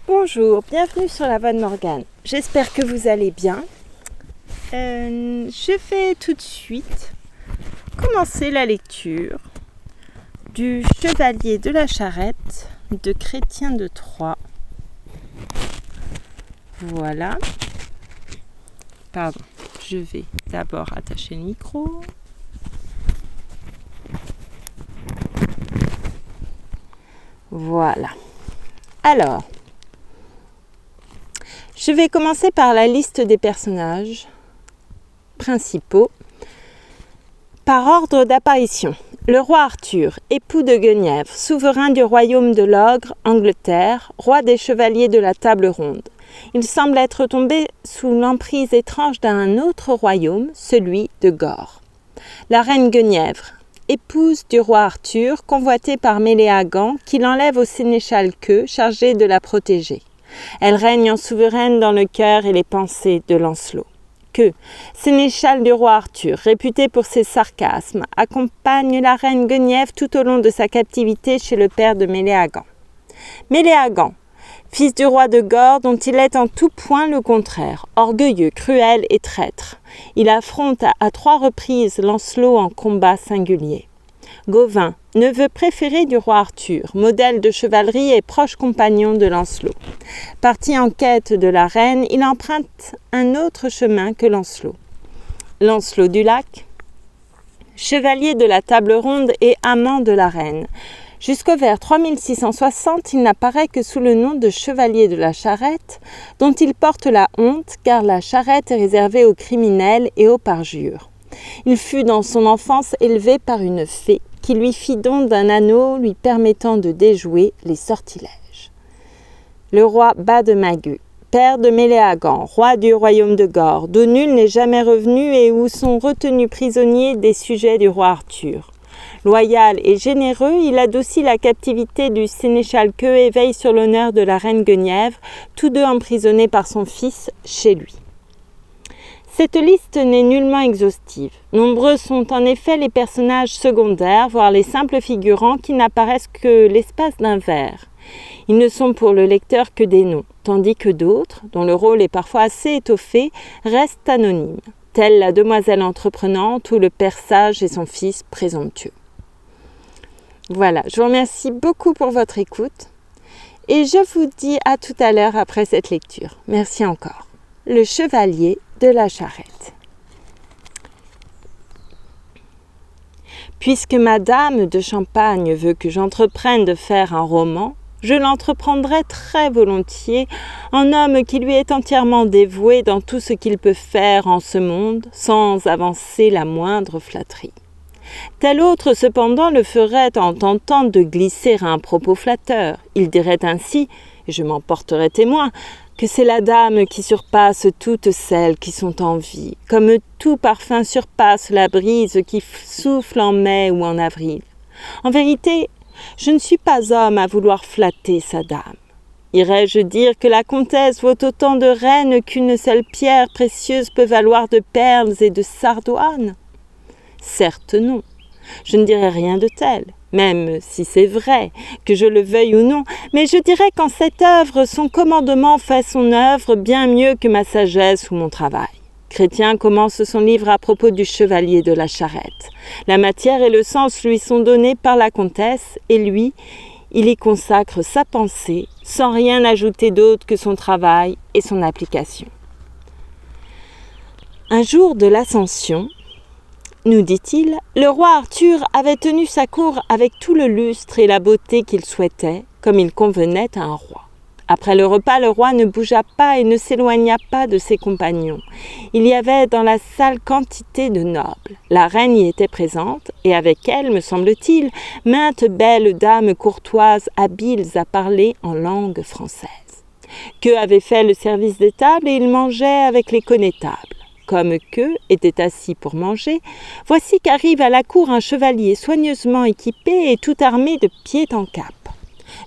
Bonjour, bienvenue sur la Voix de Morgane. J'espère que vous allez bien. Je vais tout de suite commencer la lecture du Chevalier de la Charrette de Chrétien de Troyes. Voilà. Pardon, je vais d'abord attacher le micro. Voilà. Alors, je vais commencer par la liste des personnages principaux par ordre d'apparition. Le roi Arthur, époux de Guenièvre, souverain du royaume de l'Ogre, Angleterre, roi des chevaliers de la table ronde. Il semble être tombé sous l'emprise étrange d'un autre royaume, celui de Gore. La reine Guenièvre, épouse du roi Arthur, convoitée par Méléagant, qui l'enlève au sénéchal Queux, chargé de la protéger. Elle règne en souveraine dans le cœur et les pensées de Lancelot. Queux, sénéchal du roi Arthur, réputé pour ses sarcasmes, accompagne la reine Guenièvre tout au long de sa captivité chez le père de Méléagant. Méléagant, fils du roi de Gore, dont il est en tout point le contraire, orgueilleux, cruel et traître. Il affronte à 3 reprises Lancelot en combat singulier. Gauvin, neveu préféré du roi Arthur, modèle de chevalerie et proche compagnon de Lancelot. Parti en quête de la reine, il emprunte un autre chemin que Lancelot. Lancelot du Lac, chevalier de la table ronde et amant de la reine. Jusqu'au vers 3660, il n'apparaît que sous le nom de chevalier de la Charrette, dont il porte la honte, car la charrette est réservée aux criminels et aux parjures. Il fut dans son enfance élevé par une fée, qui lui fit don d'un anneau lui permettant de déjouer les sortilèges. Le roi Bademagu, père de Méléagant, roi du royaume de Gore, d'où nul n'est jamais revenu et où sont retenus prisonniers des sujets du roi Arthur. Loyal et généreux, il adoucit la captivité du sénéchal Queux et veille sur l'honneur de la reine Guenièvre, tous deux emprisonnés par son fils chez lui. Cette liste n'est nullement exhaustive. Nombreux sont en effet les personnages secondaires, voire les simples figurants qui n'apparaissent que l'espace d'un vers. Ils ne sont pour le lecteur que des noms, tandis que d'autres, dont le rôle est parfois assez étoffé, restent anonymes, telle la demoiselle entreprenante ou le père sage et son fils présomptueux. Voilà, je vous remercie beaucoup pour votre écoute et je vous dis à tout à l'heure après cette lecture. Merci encore. Le Chevalier de la Charrette. Puisque Madame de Champagne veut que j'entreprenne de faire un roman, je l'entreprendrai très volontiers en homme qui lui est entièrement dévoué dans tout ce qu'il peut faire en ce monde, sans avancer la moindre flatterie. Tel autre, cependant, le ferait en tentant de glisser un propos flatteur. Il dirait ainsi, et je m'en porterai témoin, que c'est la dame qui surpasse toutes celles qui sont en vie, comme tout parfum surpasse la brise qui souffle en mai ou en avril. En vérité, je ne suis pas homme à vouloir flatter sa dame. Irais-je dire que la comtesse vaut autant de reines qu'une seule pierre précieuse peut valoir de perles et de sardoines ? Certes non, je ne dirais rien de tel, même si c'est vrai, que je le veuille ou non, mais je dirais qu'en cette œuvre, son commandement fait son œuvre bien mieux que ma sagesse ou mon travail. Chrétien commence son livre à propos du chevalier de la Charrette. La matière et le sens lui sont donnés par la comtesse, et lui, il y consacre sa pensée, sans rien ajouter d'autre que son travail et son application. Un jour de l'Ascension, nous dit-il, le roi Arthur avait tenu sa cour avec tout le lustre et la beauté qu'il souhaitait, comme il convenait à un roi. Après le repas, le roi ne bougea pas et ne s'éloigna pas de ses compagnons. Il y avait dans la salle quantité de nobles. La reine y était présente, et avec elle, me semble-t-il, maintes belles dames courtoises habiles à parler en langue française. Queux avait fait le service des tables et il mangeait avec les connétables. Comme Queux était assis pour manger, voici qu'arrive à la cour un chevalier soigneusement équipé et tout armé de pied en cap.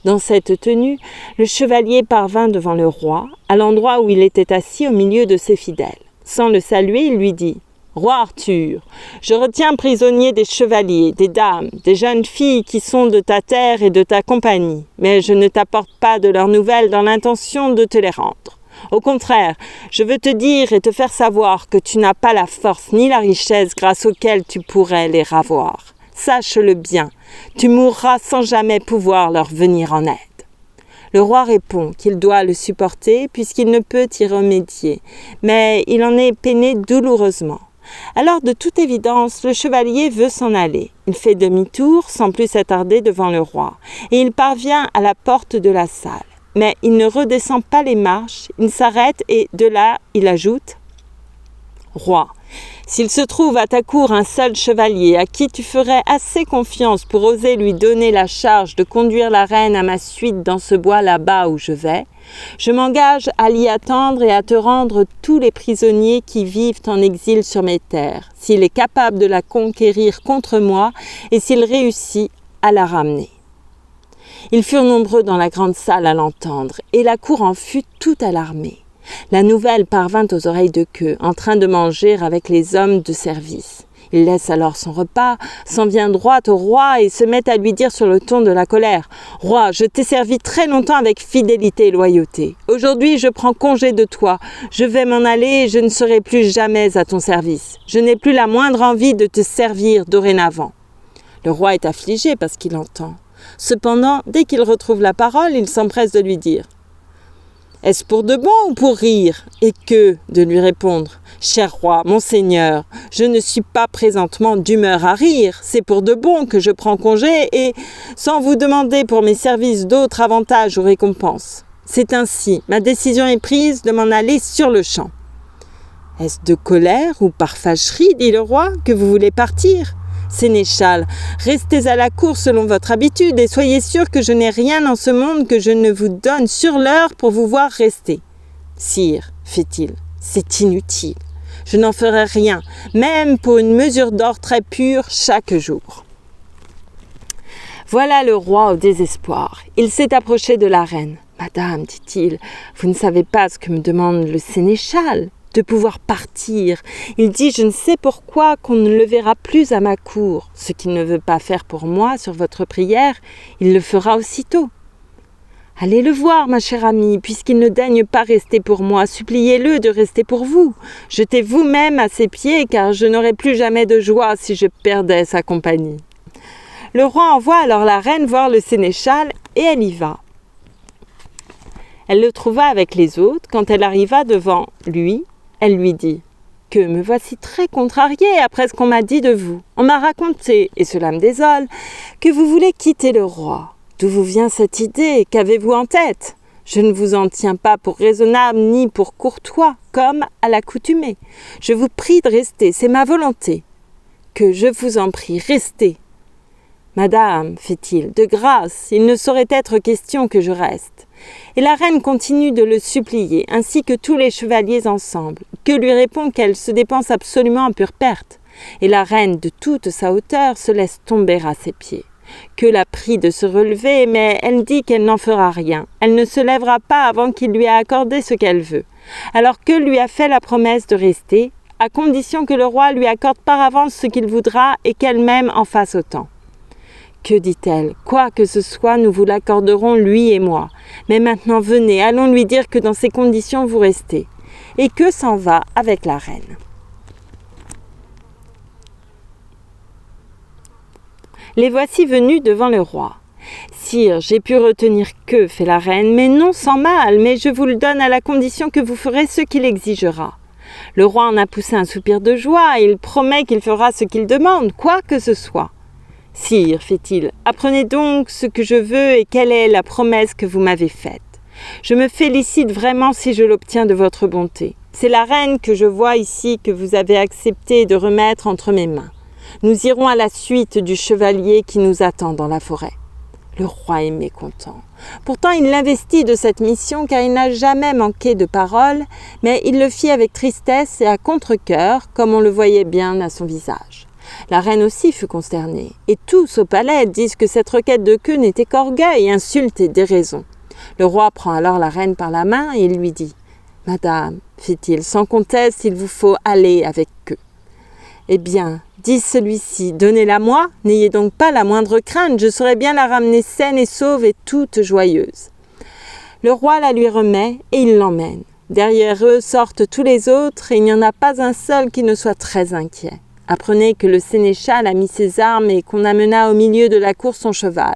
Dans cette tenue, le chevalier parvint devant le roi, à l'endroit où il était assis au milieu de ses fidèles. Sans le saluer, il lui dit « Roi Arthur, je retiens prisonniers des chevaliers, des dames, des jeunes filles qui sont de ta terre et de ta compagnie, mais je ne t'apporte pas de leurs nouvelles dans l'intention de te les rendre. Au contraire, je veux te dire et te faire savoir que tu n'as pas la force ni la richesse grâce auxquelles tu pourrais les ravoir. Sache-le bien, tu mourras sans jamais pouvoir leur venir en aide. Le roi répond qu'il doit le supporter puisqu'il ne peut y remédier, mais il en est peiné douloureusement. Alors, de toute évidence, le chevalier veut s'en aller. Il fait demi-tour sans plus s'attarder devant le roi, et il parvient à la porte de la salle. Mais il ne redescend pas les marches, il s'arrête et de là, il ajoute « Roi, s'il se trouve à ta cour un seul chevalier à qui tu ferais assez confiance pour oser lui donner la charge de conduire la reine à ma suite dans ce bois là-bas où je vais, je m'engage à l'y attendre et à te rendre tous les prisonniers qui vivent en exil sur mes terres, s'il est capable de la conquérir contre moi et s'il réussit à la ramener. » Ils furent nombreux dans la grande salle à l'entendre, et la cour en fut tout alarmée. La nouvelle parvint aux oreilles de Queue, en train de manger avec les hommes de service. Il laisse alors son repas, s'en vient droit au roi et se met à lui dire sur le ton de la colère « Roi, je t'ai servi très longtemps avec fidélité et loyauté. Aujourd'hui, je prends congé de toi. Je vais m'en aller et je ne serai plus jamais à ton service. Je n'ai plus la moindre envie de te servir dorénavant. » Le roi est affligé parce qu'il entend. Cependant, dès qu'il retrouve la parole, il s'empresse de lui dire « Est-ce pour de bon ou pour rire ?» Et que de lui répondre « Cher roi, mon seigneur, je ne suis pas présentement d'humeur à rire, c'est pour de bon que je prends congé et sans vous demander pour mes services d'autres avantages ou récompenses. C'est ainsi, ma décision est prise de m'en aller sur le champ. » « Est-ce de colère ou par fâcherie, dit le roi, que vous voulez partir ? Sénéchal, restez à la cour selon votre habitude et soyez sûr que je n'ai rien en ce monde que je ne vous donne sur l'heure pour vous voir rester. »« Sire, fait-il, c'est inutile. Je n'en ferai rien, même pour une mesure d'or très pure chaque jour. » Voilà le roi au désespoir. Il s'est approché de la reine. « Madame, dit-il, vous ne savez pas ce que me demande le sénéchal ? De pouvoir partir. Il dit, je ne sais pourquoi, qu'on ne le verra plus à ma cour. Ce qu'il ne veut pas faire pour moi sur votre prière, il le fera aussitôt. Allez le voir, ma chère amie, puisqu'il ne daigne pas rester pour moi, suppliez-le de rester pour vous. Jetez vous-même à ses pieds, car je n'aurai plus jamais de joie si je perdais sa compagnie. » Le roi envoie alors la reine voir le sénéchal, et elle y va. Elle le trouva avec les autres. Quand elle arriva devant lui, elle lui dit « Que me voici très contrariée après ce qu'on m'a dit de vous. On m'a raconté, et cela me désole, que vous voulez quitter le roi. D'où vous vient cette idée? Qu'avez-vous en tête? Je ne vous en tiens pas pour raisonnable ni pour courtois, comme à l'accoutumée. Je vous prie de rester, c'est ma volonté. Que je vous en prie, restez. » « Madame, fait-il, de grâce, il ne saurait être question que je reste. » Et la reine continue de le supplier, ainsi que tous les chevaliers ensemble, que lui répond qu'elle se dépense absolument en pure perte. Et la reine, de toute sa hauteur, se laisse tomber à ses pieds. Que la prie de se relever, mais elle dit qu'elle n'en fera rien. Elle ne se lèvera pas avant qu'il lui ait accordé ce qu'elle veut. Alors que lui a fait la promesse de rester, à condition que le roi lui accorde par avance ce qu'il voudra et qu'elle-même en fasse autant. Que dit-elle? Quoi que ce soit, nous vous l'accorderons, lui et moi. Mais maintenant, venez, allons lui dire que dans ces conditions, vous restez. Et que s'en va avec la reine. Les voici venus devant le roi. « Sire, j'ai pu retenir que, fait la reine, mais non sans mal, mais je vous le donne à la condition que vous ferez ce qu'il exigera. » Le roi en a poussé un soupir de joie, et il promet qu'il fera ce qu'il demande, quoi que ce soit. « Sire, fait-il, apprenez donc ce que je veux et quelle est la promesse que vous m'avez faite. Je me félicite vraiment si je l'obtiens de votre bonté. C'est la reine que je vois ici que vous avez accepté de remettre entre mes mains. Nous irons à la suite du chevalier qui nous attend dans la forêt. » Le roi est mécontent. Pourtant, il l'investit de cette mission car il n'a jamais manqué de parole, mais il le fit avec tristesse et à contre-cœur, comme on le voyait bien à son visage. La reine aussi fut consternée, et tous au palais disent que cette requête de Queue n'était qu'orgueil, insulte et déraison. Le roi prend alors la reine par la main et lui dit « Madame, fit-il, sans conteste, il vous faut aller avec Queue. » Eh bien, dit celui-ci, donnez-la-moi, n'ayez donc pas la moindre crainte, je saurai bien la ramener saine et sauve et toute joyeuse. Le roi la lui remet et il l'emmène. Derrière eux sortent tous les autres et il n'y en a pas un seul qui ne soit très inquiet. Apprenez que le sénéchal a mis ses armes et qu'on amena au milieu de la cour son cheval.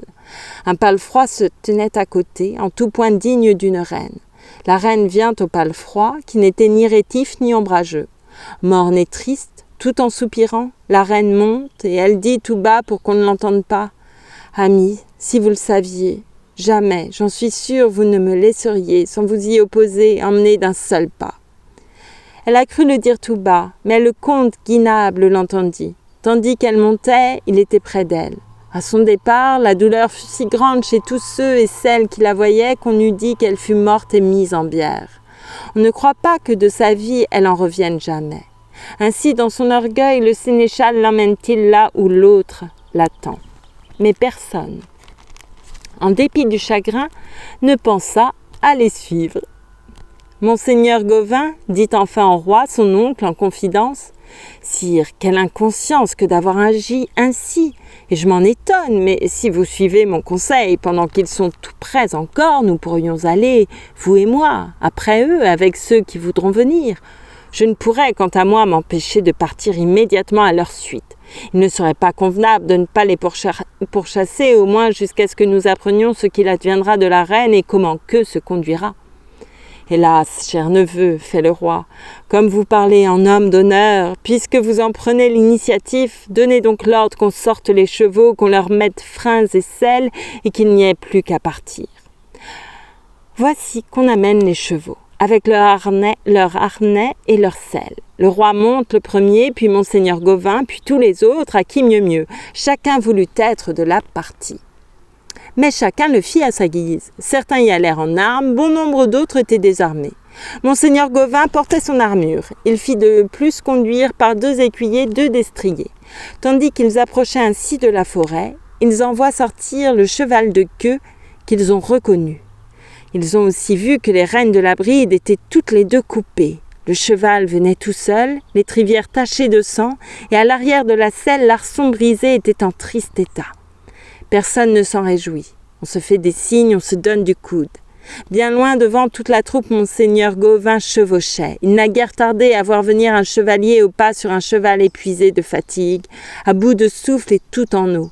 Un palefroid se tenait à côté, en tout point digne d'une reine. La reine vient au palefroid, qui n'était ni rétif ni ombrageux. Morne et triste, tout en soupirant, la reine monte et elle dit tout bas pour qu'on ne l'entende pas. « Ami, si vous le saviez, jamais, j'en suis sûre, vous ne me laisseriez, sans vous y opposer, emmener d'un seul pas. » Elle a cru le dire tout bas, mais le comte Guinable l'entendit. Tandis qu'elle montait, il était près d'elle. À son départ, la douleur fut si grande chez tous ceux et celles qui la voyaient qu'on eût dit qu'elle fut morte et mise en bière. On ne croit pas que de sa vie elle en revienne jamais. Ainsi, dans son orgueil, le sénéchal l'emmène-t-il là où l'autre l'attend. Mais personne, en dépit du chagrin, ne pensa à les suivre. Monseigneur Gauvin dit enfin au roi, son oncle, en confidence, « Sire, quelle inconscience que d'avoir agi ainsi, et je m'en étonne, mais si vous suivez mon conseil, pendant qu'ils sont tout près encore, nous pourrions aller, vous et moi, après eux, avec ceux qui voudront venir. Je ne pourrais, quant à moi, m'empêcher de partir immédiatement à leur suite. Il ne serait pas convenable de ne pas les pourchasser, au moins jusqu'à ce que nous apprenions ce qu'il adviendra de la reine et comment qu'eux se conduira. » « Hélas, cher neveu, fait le roi, comme vous parlez en homme d'honneur, puisque vous en prenez l'initiative, donnez donc l'ordre qu'on sorte les chevaux, qu'on leur mette freins et selles, et qu'il n'y ait plus qu'à partir. Voici qu'on amène les chevaux, avec leur harnais et leurs selles. Le roi monte le premier, puis monseigneur Gauvin, puis tous les autres, à qui mieux. Chacun voulut être de la partie. Mais chacun le fit à sa guise. Certains y allèrent en armes, bon nombre d'autres étaient désarmés. Monseigneur Gauvin portait son armure. Il fit de plus conduire par 2 écuyers 2 destriers. Tandis qu'ils approchaient ainsi de la forêt, ils en voient sortir le cheval de queue qu'ils ont reconnu. Ils ont aussi vu que les rênes de la bride étaient toutes les 2 coupées. Le cheval venait tout seul, l'étrivière tachée de sang, et à l'arrière de la selle, l'arçon brisé était en triste état. Personne ne s'en réjouit. On se fait des signes, on se donne du coude. Bien loin devant toute la troupe, monseigneur Gauvin chevauchait. Il n'a guère tardé à voir venir un chevalier au pas sur un cheval épuisé de fatigue, à bout de souffle et tout en eau.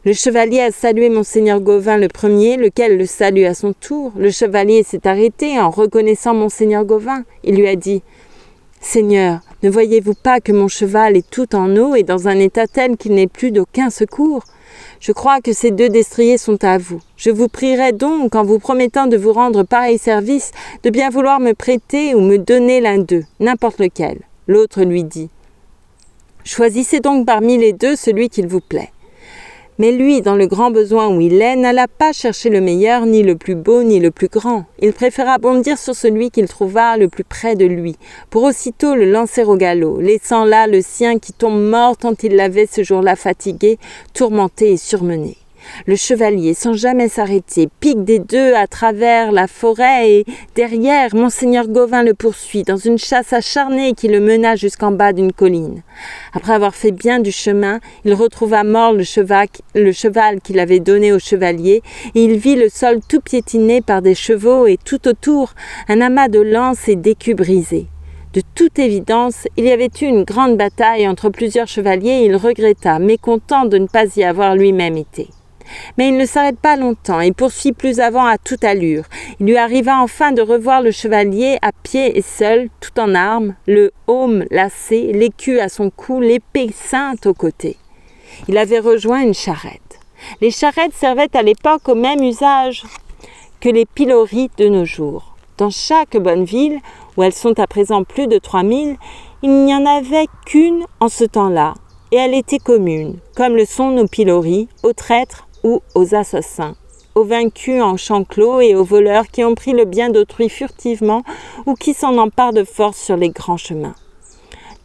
Le chevalier a salué monseigneur Gauvin le premier, lequel le salue à son tour. Le chevalier s'est arrêté en reconnaissant monseigneur Gauvin. Il lui a dit « Seigneur, ne voyez-vous pas que mon cheval est tout en eau et dans un état tel qu'il n'est plus d'aucun secours ? Je crois que ces 2 destriers sont à vous. Je vous prierai donc, en vous promettant de vous rendre pareil service, de bien vouloir me prêter ou me donner l'un d'eux, n'importe lequel. » L'autre lui dit « Choisissez donc parmi les 2 celui qu'il vous plaît. » Mais lui, dans le grand besoin où il est, n'alla pas chercher le meilleur, ni le plus beau, ni le plus grand. Il préféra bondir sur celui qu'il trouva le plus près de lui, pour aussitôt le lancer au galop, laissant là le sien qui tombe mort tant il l'avait ce jour-là fatigué, tourmenté et surmené. Le chevalier, sans jamais s'arrêter, pique des 2 à travers la forêt et, derrière, monseigneur Gauvin le poursuit dans une chasse acharnée qui le mena jusqu'en bas d'une colline. Après avoir fait bien du chemin, il retrouva mort le cheval qu'il avait donné au chevalier et il vit le sol tout piétiné par des chevaux et tout autour un amas de lances et d'écus brisés. De toute évidence, il y avait eu une grande bataille entre plusieurs chevaliers et il regretta, mécontent de ne pas y avoir lui-même été. Mais il ne s'arrête pas longtemps et poursuit plus avant à toute allure. Il lui arriva enfin de revoir le chevalier à pied et seul, tout en armes, le aume lacé, l'écu à son cou, l'épée ceinte au côté. Il avait rejoint une charrette. Les charrettes servaient à l'époque au même usage que les piloris de nos jours. Dans chaque bonne ville, où elles sont à présent plus de 3000, il n'y en avait qu'une en ce temps-là, et elle était commune, comme le sont nos piloris, aux traîtres ou aux assassins, aux vaincus en champ clos et aux voleurs qui ont pris le bien d'autrui furtivement ou qui s'en emparent de force sur les grands chemins.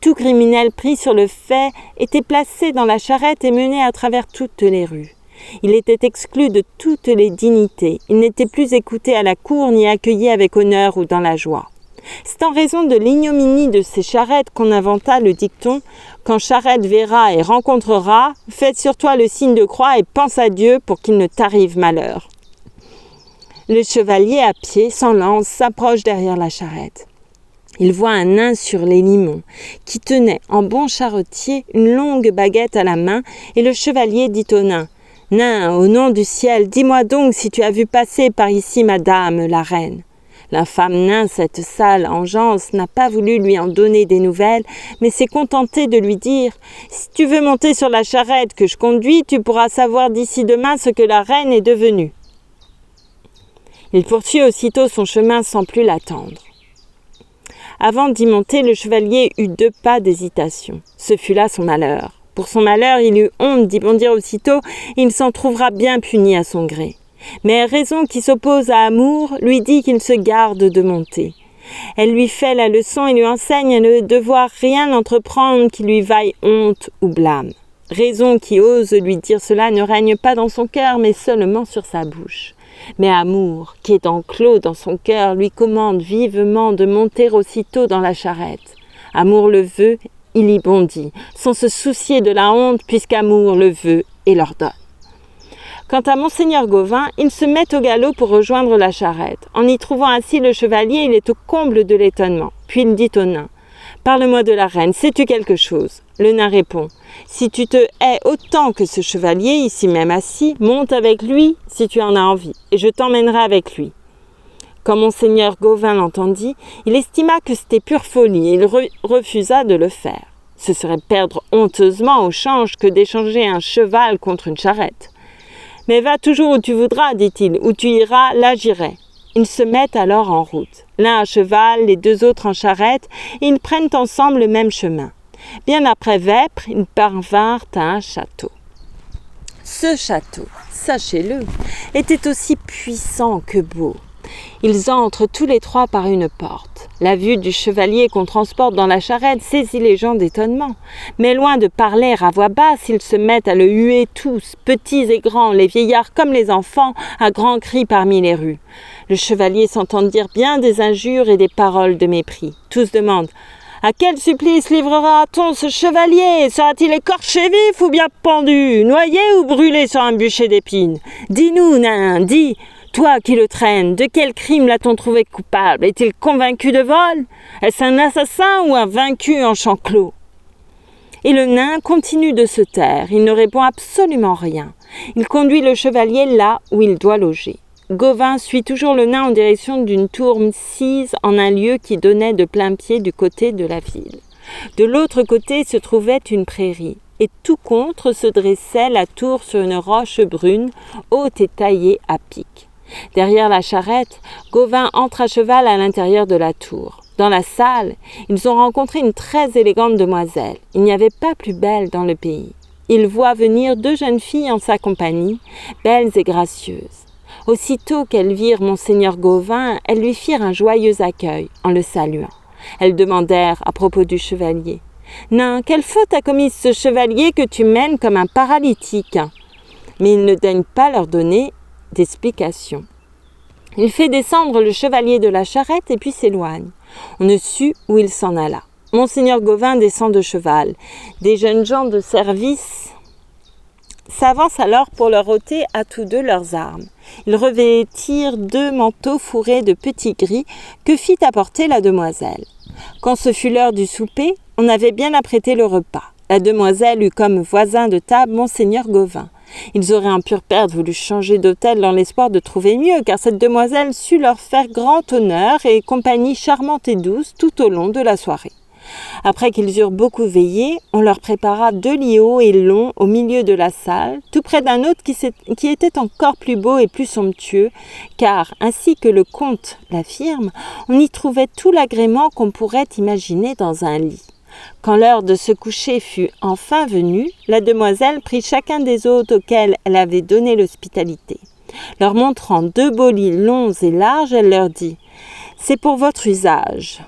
Tout criminel pris sur le fait était placé dans la charrette et mené à travers toutes les rues. Il était exclu de toutes les dignités, il n'était plus écouté à la cour ni accueilli avec honneur ou dans la joie. C'est en raison de l'ignominie de ces charrettes qu'on inventa le dicton « Quand charrette verra et rencontrera, faites sur toi le signe de croix et pense à Dieu pour qu'il ne t'arrive malheur. » Le chevalier à pied, sans lance, s'approche derrière la charrette. Il voit un nain sur les limons, qui tenait en bon charretier une longue baguette à la main, et le chevalier dit au nain « Nain, au nom du ciel, dis-moi donc si tu as vu passer par ici madame, la reine. » L'infâme nain, cette sale engeance, n'a pas voulu lui en donner des nouvelles, mais s'est contenté de lui dire « Si tu veux monter sur la charrette que je conduis, tu pourras savoir d'ici demain ce que la reine est devenue. » Il poursuit aussitôt son chemin sans plus l'attendre. Avant d'y monter, le chevalier eut 2 pas d'hésitation. Ce fut là son malheur. Pour son malheur, il eut honte d'y bondir aussitôt, et il s'en trouvera bien puni à son gré. Mais raison qui s'oppose à amour lui dit qu'il se garde de monter. Elle lui fait la leçon et lui enseigne à ne devoir rien entreprendre qui lui vaille honte ou blâme. Raison qui ose lui dire cela ne règne pas dans son cœur, mais seulement sur sa bouche. Mais amour, qui est enclos dans son cœur, lui commande vivement de monter aussitôt dans la charrette. Amour le veut, il y bondit, sans se soucier de la honte, puisqu'amour le veut et l'ordonne. Quant à monseigneur Gauvin, il se met au galop pour rejoindre la charrette. En y trouvant ainsi le chevalier, il est au comble de l'étonnement. Puis il dit au nain « Parle-moi de la reine, sais-tu quelque chose ?» Le nain répond « Si tu te hais autant que ce chevalier, ici même assis, monte avec lui si tu en as envie, et je t'emmènerai avec lui. » Quand monseigneur Gauvin l'entendit, il estima que c'était pure folie et il refusa de le faire. Ce serait perdre honteusement au change que d'échanger un cheval contre une charrette. « Mais va toujours où tu voudras, dit-il, où tu iras, là j'irai. » Ils se mettent alors en route, l'un à cheval, les 2 autres en charrette, et ils prennent ensemble le même chemin. Bien après Vêpres, ils parvinrent à un château. Ce château, sachez-le, était aussi puissant que beau. Ils entrent tous les 3 par une porte. La vue du chevalier qu'on transporte dans la charrette saisit les gens d'étonnement. Mais loin de parler à voix basse, ils se mettent à le huer tous, petits et grands, les vieillards comme les enfants, à grands cris parmi les rues. Le chevalier s'entend dire bien des injures et des paroles de mépris. Tous demandent « À quel supplice livrera-t-on ce chevalier? Sera-t-il écorché vif ou bien pendu, noyé ou brûlé sur un bûcher d'épines? Dis-nous, nain, dis, toi qui le traînes, de quel crime l'a-t-on trouvé coupable? Est-il convaincu de vol? Est-ce un assassin ou un vaincu en champ clos ?» Et le nain continue de se taire, il ne répond absolument rien. Il conduit le chevalier là où il doit loger. Gauvin suit toujours le nain en direction d'une tour sise en un lieu qui donnait de plein pied du côté de la ville. De l'autre côté se trouvait une prairie, et tout contre se dressait la tour sur une roche brune, haute et taillée à pic. Derrière la charrette, Gauvin entre à cheval à l'intérieur de la tour. Dans la salle, ils ont rencontré une très élégante demoiselle. Il n'y avait pas plus belle dans le pays. Il voit venir 2 jeunes filles en sa compagnie, belles et gracieuses. Aussitôt qu'elles virent monseigneur Gauvin, elles lui firent un joyeux accueil en le saluant. Elles demandèrent à propos du chevalier « Nain, quelle faute a commise ce chevalier que tu mènes comme un paralytique ?» Mais il ne daigne pas leur donner d'explication. Il fait descendre le chevalier de la charrette et puis s'éloigne. On ne sut où il s'en alla. Monseigneur Gauvin descend de cheval. Des jeunes gens de service s'avancent alors pour leur ôter à tous 2 leurs armes. Ils revêtirent 2 manteaux fourrés de petits gris que fit apporter la demoiselle. Quand ce fut l'heure du souper, on avait bien apprêté le repas. La demoiselle eut comme voisin de table monseigneur Gauvin. Ils auraient en pure perte voulu changer d'hôtel dans l'espoir de trouver mieux, car cette demoiselle sut leur faire grand honneur et compagnie charmante et douce tout au long de la soirée. Après qu'ils eurent beaucoup veillé, on leur prépara 2 lits hauts et longs au milieu de la salle, tout près d'un autre qui était encore plus beau et plus somptueux, car, ainsi que le comte l'affirme, on y trouvait tout l'agrément qu'on pourrait imaginer dans un lit. Quand l'heure de se coucher fut enfin venue, la demoiselle prit chacun des hôtes auxquels elle avait donné l'hospitalité. Leur montrant 2 beaux lits longs et larges, elle leur dit « C'est pour votre usage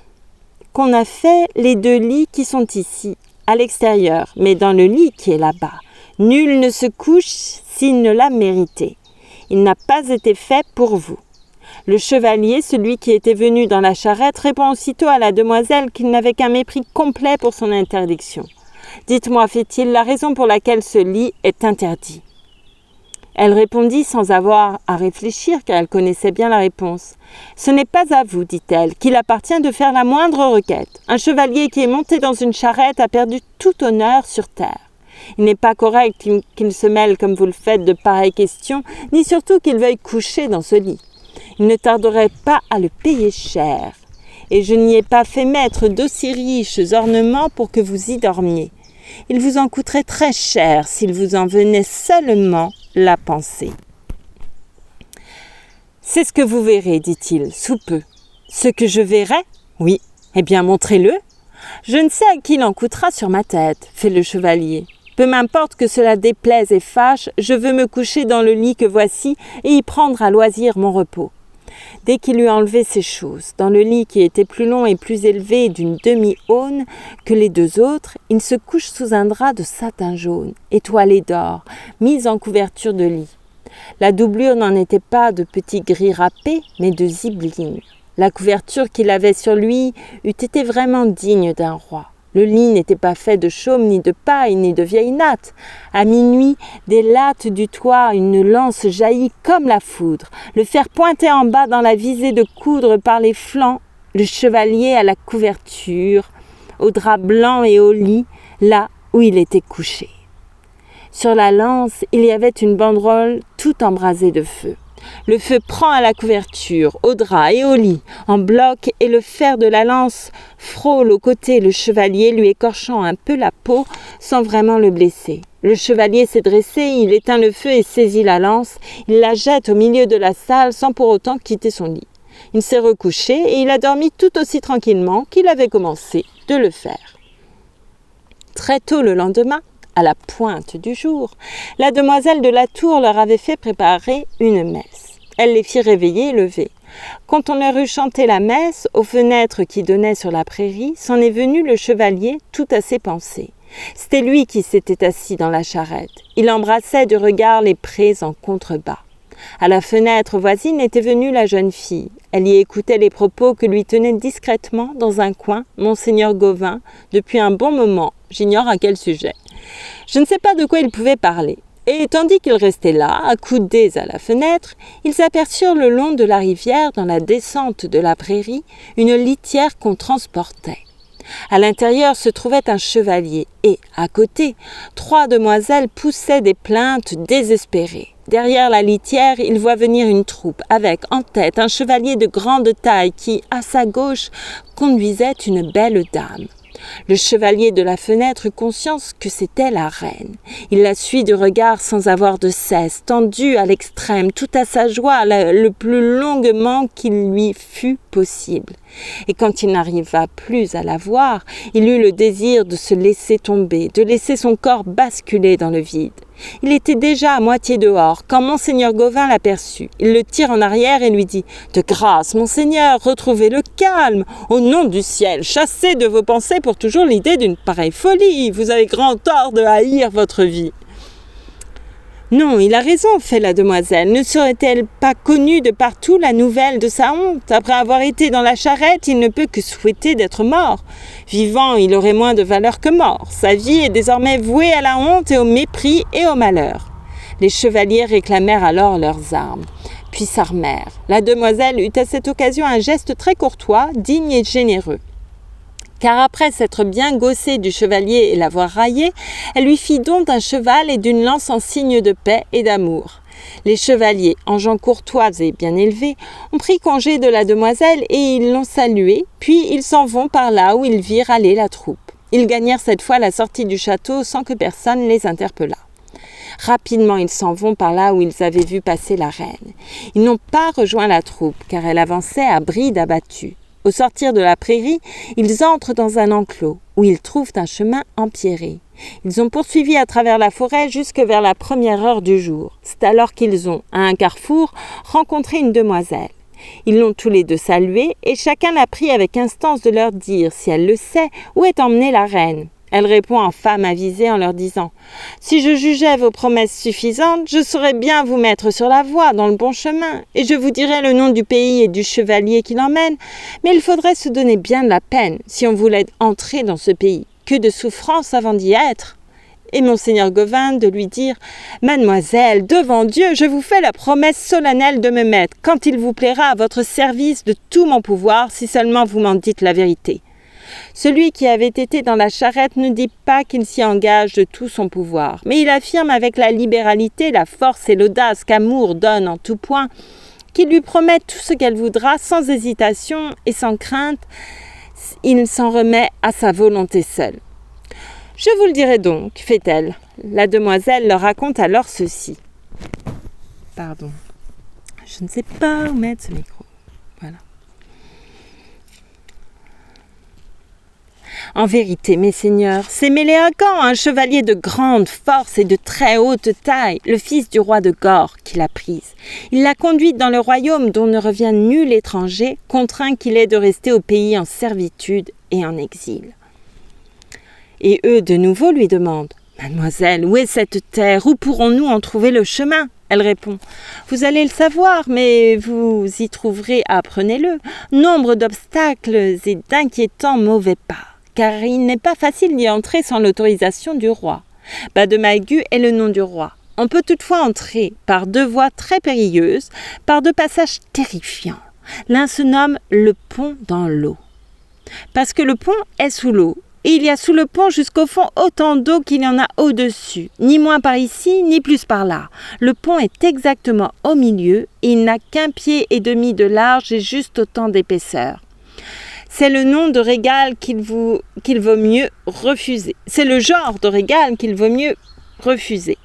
qu'on a fait les 2 lits qui sont ici, à l'extérieur, mais dans le lit qui est là-bas. Nul ne se couche s'il ne l'a mérité. Il n'a pas été fait pour vous. Le chevalier, celui qui était venu dans la charrette, répond aussitôt à la demoiselle qu'il n'avait qu'un mépris complet pour son interdiction. « Dites-moi, fait-il, la raison pour laquelle ce lit est interdit ?» Elle répondit sans avoir à réfléchir, car elle connaissait bien la réponse. « Ce n'est pas à vous, dit-elle, qu'il appartient de faire la moindre requête. Un chevalier qui est monté dans une charrette a perdu tout honneur sur terre. Il n'est pas correct qu'il se mêle comme vous le faites de pareilles questions, ni surtout qu'il veuille coucher dans ce lit. Il ne tarderait pas à le payer cher. Et je n'y ai pas fait mettre d'aussi riches ornements pour que vous y dormiez. Il vous en coûterait très cher s'il vous en venait seulement la pensée. »« C'est ce que vous verrez, dit-il, sous peu. »« Ce que je verrai ? Oui. Eh bien, montrez-le. »« Je ne sais à qui il en coûtera sur ma tête, fait le chevalier. Peu m'importe que cela déplaise et fâche, je veux me coucher dans le lit que voici et y prendre à loisir mon repos. » Dès qu'il eut enlevé ces choses, dans le lit qui était plus long et plus élevé d'une demi-aune que les deux autres, il se couche sous un drap de satin jaune, étoilé d'or, mis en couverture de lit. La doublure n'en était pas de petits gris râpés, mais de zibeline. La couverture qu'il avait sur lui eût été vraiment digne d'un roi. Le lit n'était pas fait de chaume, ni de paille, ni de vieille natte. À minuit, des lattes du toit, une lance jaillit comme la foudre. Le fer pointait en bas dans la visée de coudre par les flancs. Le chevalier à la couverture, au drap blanc et au lit, là où il était couché. Sur la lance, il y avait une banderole tout embrasée de feu. Le feu prend à la couverture, au drap et au lit, en bloc, et le fer de la lance frôle au côté le chevalier, lui écorchant un peu la peau sans vraiment le blesser. Le chevalier s'est dressé, il éteint le feu et saisit la lance. Il la jette au milieu de la salle sans pour autant quitter son lit. Il s'est recouché et il a dormi tout aussi tranquillement qu'il avait commencé de le faire. Très tôt le lendemain, à la pointe du jour, la demoiselle de la tour leur avait fait préparer une messe. Elle les fit réveiller et lever. Quand on leur eut chanté la messe, aux fenêtres qui donnaient sur la prairie, s'en est venu le chevalier tout à ses pensées. C'était lui qui s'était assis dans la charrette. Il embrassait du regard les prés en contrebas. À la fenêtre voisine était venue la jeune fille. Elle y écoutait les propos que lui tenait discrètement dans un coin Monseigneur Gauvin depuis un bon moment. J'ignore à quel sujet. Je ne sais pas de quoi ils pouvaient parler. Et tandis qu'ils restaient là, accoudés à la fenêtre, ils aperçurent le long de la rivière, dans la descente de la prairie, une litière qu'on transportait. À l'intérieur se trouvait un chevalier et, à côté, 3 demoiselles poussaient des plaintes désespérées. Derrière la litière, il voit venir une troupe avec, en tête, un chevalier de grande taille qui, à sa gauche, conduisait une belle dame. Le chevalier de la fenêtre eut conscience que c'était la reine. Il la suit du regard sans avoir de cesse, tendu à l'extrême, tout à sa joie, le plus longuement qu'il lui fut possible. Et quand il n'arriva plus à la voir, il eut le désir de se laisser tomber, de laisser son corps basculer dans le vide. Il était déjà à moitié dehors, quand Monseigneur Gauvin l'aperçut. Il le tire en arrière et lui dit « De grâce, Monseigneur, retrouvez le calme. Au nom du ciel, chassez de vos pensées pour toujours l'idée d'une pareille folie. Vous avez grand tort de haïr votre vie. » « Non, il a raison, fait la demoiselle. Ne serait-elle pas connue de partout la nouvelle de sa honte ? Après avoir été dans la charrette, il ne peut que souhaiter d'être mort. Vivant, il aurait moins de valeur que mort. Sa vie est désormais vouée à la honte et au mépris et au malheur. » Les chevaliers réclamèrent alors leurs armes, puis s'armèrent. La demoiselle eut à cette occasion un geste très courtois, digne et généreux. Car après s'être bien gaussée du chevalier et l'avoir raillé, elle lui fit don d'un cheval et d'une lance en signe de paix et d'amour. Les chevaliers, en gens courtois et bien élevés, ont pris congé de la demoiselle et ils l'ont saluée, puis ils s'en vont par là où ils virent aller la troupe. Ils gagnèrent cette fois la sortie du château sans que personne les interpellât. Rapidement, ils s'en vont par là où ils avaient vu passer la reine. Ils n'ont pas rejoint la troupe, car elle avançait à bride abattue. Au sortir de la prairie, ils entrent dans un enclos où ils trouvent un chemin empierré. Ils ont poursuivi à travers la forêt jusque vers la première heure du jour. C'est alors qu'ils ont, à un carrefour, rencontré une demoiselle. Ils l'ont tous les deux saluée et chacun l'a pris avec instance de leur dire, si elle le sait, où est emmenée la reine. Elle répond en femme avisée en leur disant « Si je jugeais vos promesses suffisantes, je saurais bien vous mettre sur la voie, dans le bon chemin, et je vous dirais le nom du pays et du chevalier qui l'emmène, mais il faudrait se donner bien de la peine si on voulait entrer dans ce pays. Que de souffrances avant d'y être !» Et monseigneur Gauvin de lui dire « Mademoiselle, devant Dieu, je vous fais la promesse solennelle de me mettre, quand il vous plaira, à votre service de tout mon pouvoir, si seulement vous m'en dites la vérité. » Celui qui avait été dans la charrette ne dit pas qu'il s'y engage de tout son pouvoir, mais il affirme avec la libéralité, la force et l'audace qu'amour donne en tout point, qu'il lui promet tout ce qu'elle voudra sans hésitation et sans crainte. Il s'en remet à sa volonté seule. « Je vous le dirai donc, fait-elle. » La demoiselle leur raconte alors ceci. Pardon, je ne sais pas où mettre ce micro. Voilà. En vérité, mes seigneurs, c'est Méléagant, un chevalier de grande force et de très haute taille, le fils du roi de Gore, qui l'a prise. Il l'a conduite dans le royaume dont ne revient nul étranger, contraint qu'il est de rester au pays en servitude et en exil. Et eux, de nouveau, lui demandent « Mademoiselle, où est cette terre? Où pourrons-nous en trouver le chemin ?» Elle répond « Vous allez le savoir, mais vous y trouverez, apprenez-le, nombre d'obstacles et d'inquiétants mauvais pas. Car il n'est pas facile d'y entrer sans l'autorisation du roi. Bademagu est le nom du roi. On peut toutefois entrer par 2 voies très périlleuses, par 2 passages terrifiants. L'un se nomme le pont dans l'eau, parce que le pont est sous l'eau, et il y a sous le pont jusqu'au fond autant d'eau qu'il y en a au-dessus, ni moins par ici, ni plus par là. Le pont est exactement au milieu, et il n'a qu'1,5 pied de large et juste autant d'épaisseur. C'est le nom de régal qu'il vaut mieux refuser. C'est le genre de régal qu'il vaut mieux refuser.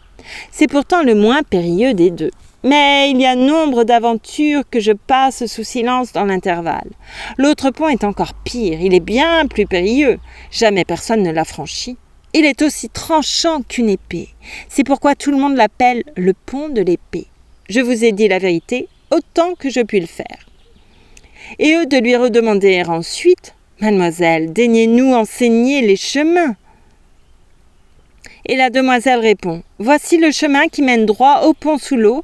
C'est pourtant le moins périlleux des 2. Mais il y a nombre d'aventures que je passe sous silence dans l'intervalle. L'autre pont est encore pire, il est bien plus périlleux. Jamais personne ne l'a franchi. Il est aussi tranchant qu'une épée. C'est pourquoi tout le monde l'appelle le pont de l'épée. Je vous ai dit la vérité autant que je puis le faire. Et eux de lui redemander ensuite « Mademoiselle, daignez-nous enseigner les chemins ?» Et la demoiselle répond « Voici le chemin qui mène droit au pont sous l'eau,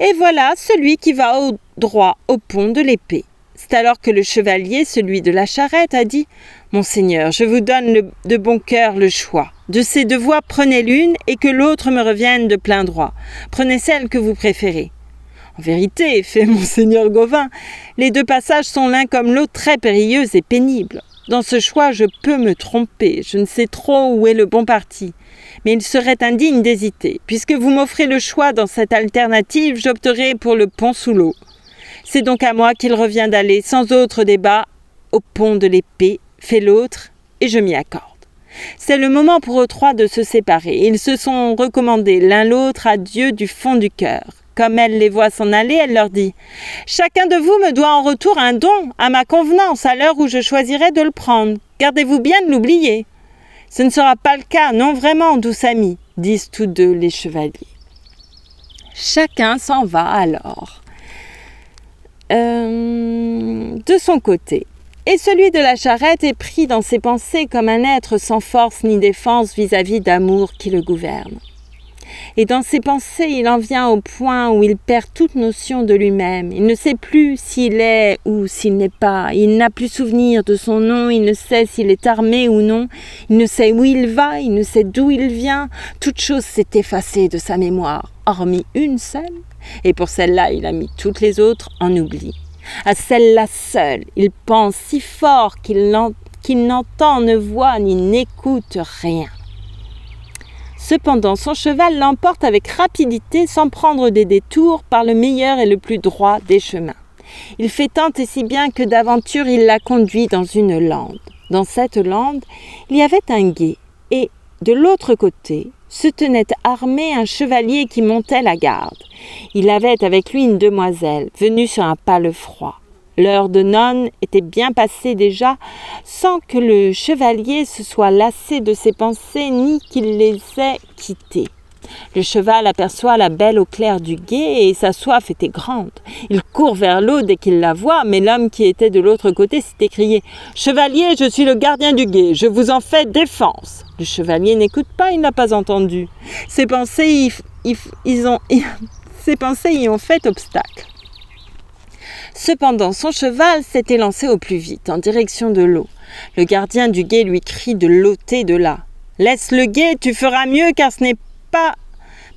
et voilà celui qui va droit au pont de l'épée. » C'est alors que le chevalier, celui de la charrette, a dit « Monseigneur, je vous donne de bon cœur le choix. De ces 2 voies, prenez l'une et que l'autre me revienne de plein droit. Prenez celle que vous préférez. » En vérité, fait monseigneur Gauvin, les 2 passages sont l'un comme l'autre très périlleux et pénibles. Dans ce choix, je peux me tromper, je ne sais trop où est le bon parti. Mais il serait indigne d'hésiter. Puisque vous m'offrez le choix dans cette alternative, j'opterai pour le pont sous l'eau. C'est donc à moi qu'il revient d'aller, sans autre débat, au pont de l'épée, fait l'autre, et je m'y accorde. C'est le moment pour eux 3 de se séparer. Ils se sont recommandés l'un l'autre à Dieu du fond du cœur. Comme elle les voit s'en aller, elle leur dit « Chacun de vous me doit en retour un don, à ma convenance, à l'heure où je choisirai de le prendre. Gardez-vous bien de l'oublier. » « Ce ne sera pas le cas, non vraiment, douce amie, » disent tous 2 les chevaliers. Chacun s'en va alors de son côté. Et celui de la charrette est pris dans ses pensées comme un être sans force ni défense vis-à-vis d'amour qui le gouverne. Et dans ses pensées, il en vient au point où il perd toute notion de lui-même. Il ne sait plus s'il est ou s'il n'est pas. Il n'a plus souvenir de son nom. Il ne sait s'il est armé ou non. Il ne sait où il va. Il ne sait d'où il vient. Toute chose s'est effacée de sa mémoire, hormis une seule. Et pour celle-là, il a mis toutes les autres en oubli. À celle-là seule, il pense si fort qu'il n'entend, ne voit ni n'écoute rien. Cependant, son cheval l'emporte avec rapidité sans prendre des détours par le meilleur et le plus droit des chemins. Il fait tant et si bien que d'aventure il la conduit dans une lande. Dans cette lande, il y avait un gué et, de l'autre côté, se tenait armé un chevalier qui montait la garde. Il avait avec lui une demoiselle, venue sur un palefroid. L'heure de nonne était bien passée déjà, sans que le chevalier se soit lassé de ses pensées ni qu'il les ait quittées. Le cheval aperçoit la belle au clair du gué et sa soif était grande. Il court vers l'eau dès qu'il la voit, mais l'homme qui était de l'autre côté s'est écrié « Chevalier, je suis le gardien du gué, je vous en fais défense !» Le chevalier n'écoute pas, il n'a pas entendu. Ses pensées y ont fait obstacle. Cependant, son cheval s'était lancé au plus vite, en direction de l'eau. Le gardien du gué lui crie de l'ôter de là. « Laisse le gué, tu feras mieux, car ce n'est pas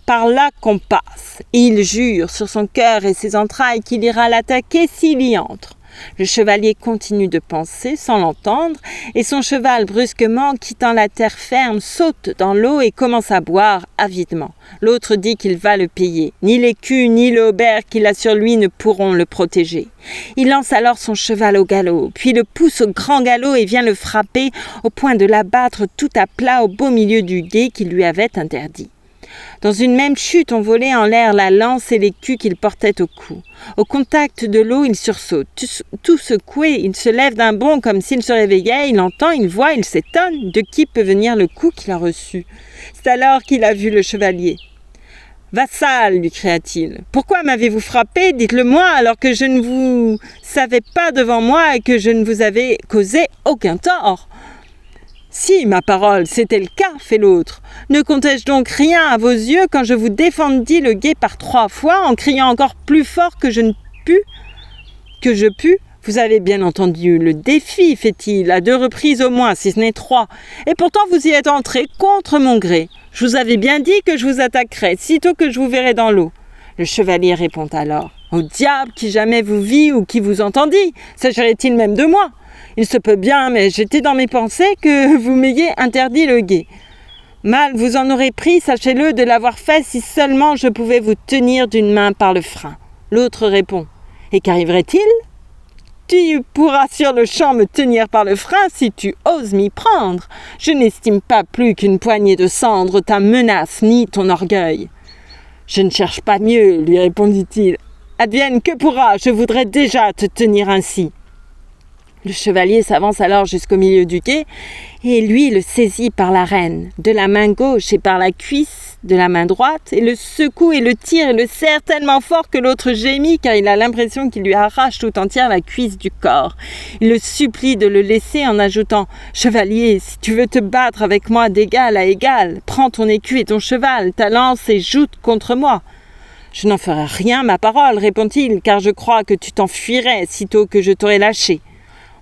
par là qu'on passe. » Et il jure sur son cœur et ses entrailles qu'il ira l'attaquer s'il y entre. Le chevalier continue de penser sans l'entendre, et son cheval, brusquement quittant la terre ferme, saute dans l'eau et commence à boire avidement. L'autre dit qu'il va le payer. Ni l'écu ni le haubert qu'il a sur lui ne pourront le protéger. Il lance alors son cheval au galop, puis le pousse au grand galop et vient le frapper au point de l'abattre tout à plat au beau milieu du gué qu'il lui avait interdit. Dans une même chute, on volait en l'air la lance et l'écu qu'il portait au cou. Au contact de l'eau, il sursaute. Tout secoué, il se lève d'un bond comme s'il se réveillait. Il entend, il voit, il s'étonne. De qui peut venir le coup qu'il a reçu? C'est alors qu'il a vu le chevalier. « Vassal, lui cria-t-il, pourquoi m'avez-vous frappé? Dites-le-moi, alors que je ne vous savais pas devant moi et que je ne vous avais causé aucun tort. » « Si, ma parole, c'était le cas, fait l'autre. Ne comptais-je donc rien à vos yeux quand je vous défendis le gué par 3 fois en criant encore plus fort que je pus? Vous avez bien entendu le défi, fait-il, à 2 reprises au moins, si ce n'est 3. Et pourtant vous y êtes entré contre mon gré. Je vous avais bien dit que je vous attaquerais, sitôt que je vous verrais dans l'eau. » Le chevalier répond alors. « Au diable qui jamais vous vit ou qui vous entendit, s'agirait-il même de moi? Il se peut bien, mais j'étais dans mes pensées que vous m'ayez interdit le gué. Mal vous en aurez pris, sachez-le, de l'avoir fait si seulement je pouvais vous tenir d'une main par le frein. » L'autre répond. « Et qu'arriverait-il? Tu pourras sur le champ me tenir par le frein si tu oses m'y prendre. Je n'estime pas plus qu'une poignée de cendres ta menace ni ton orgueil. »« Je ne cherche pas mieux, lui répondit-il. Advienne que pourra, je voudrais déjà te tenir ainsi. » Le chevalier s'avance alors jusqu'au milieu du gué et lui le saisit par la rêne, de la main gauche et par la cuisse de la main droite, et le secoue et le tire et le serre tellement fort que l'autre gémit car il a l'impression qu'il lui arrache tout entière la cuisse du corps. Il le supplie de le laisser en ajoutant « Chevalier, si tu veux te battre avec moi d'égal à égal, prends ton écu et ton cheval, ta lance et joute contre moi. » « Je n'en ferai rien, ma parole, répond-il, car je crois que tu t'enfuirais sitôt que je t'aurais lâché. »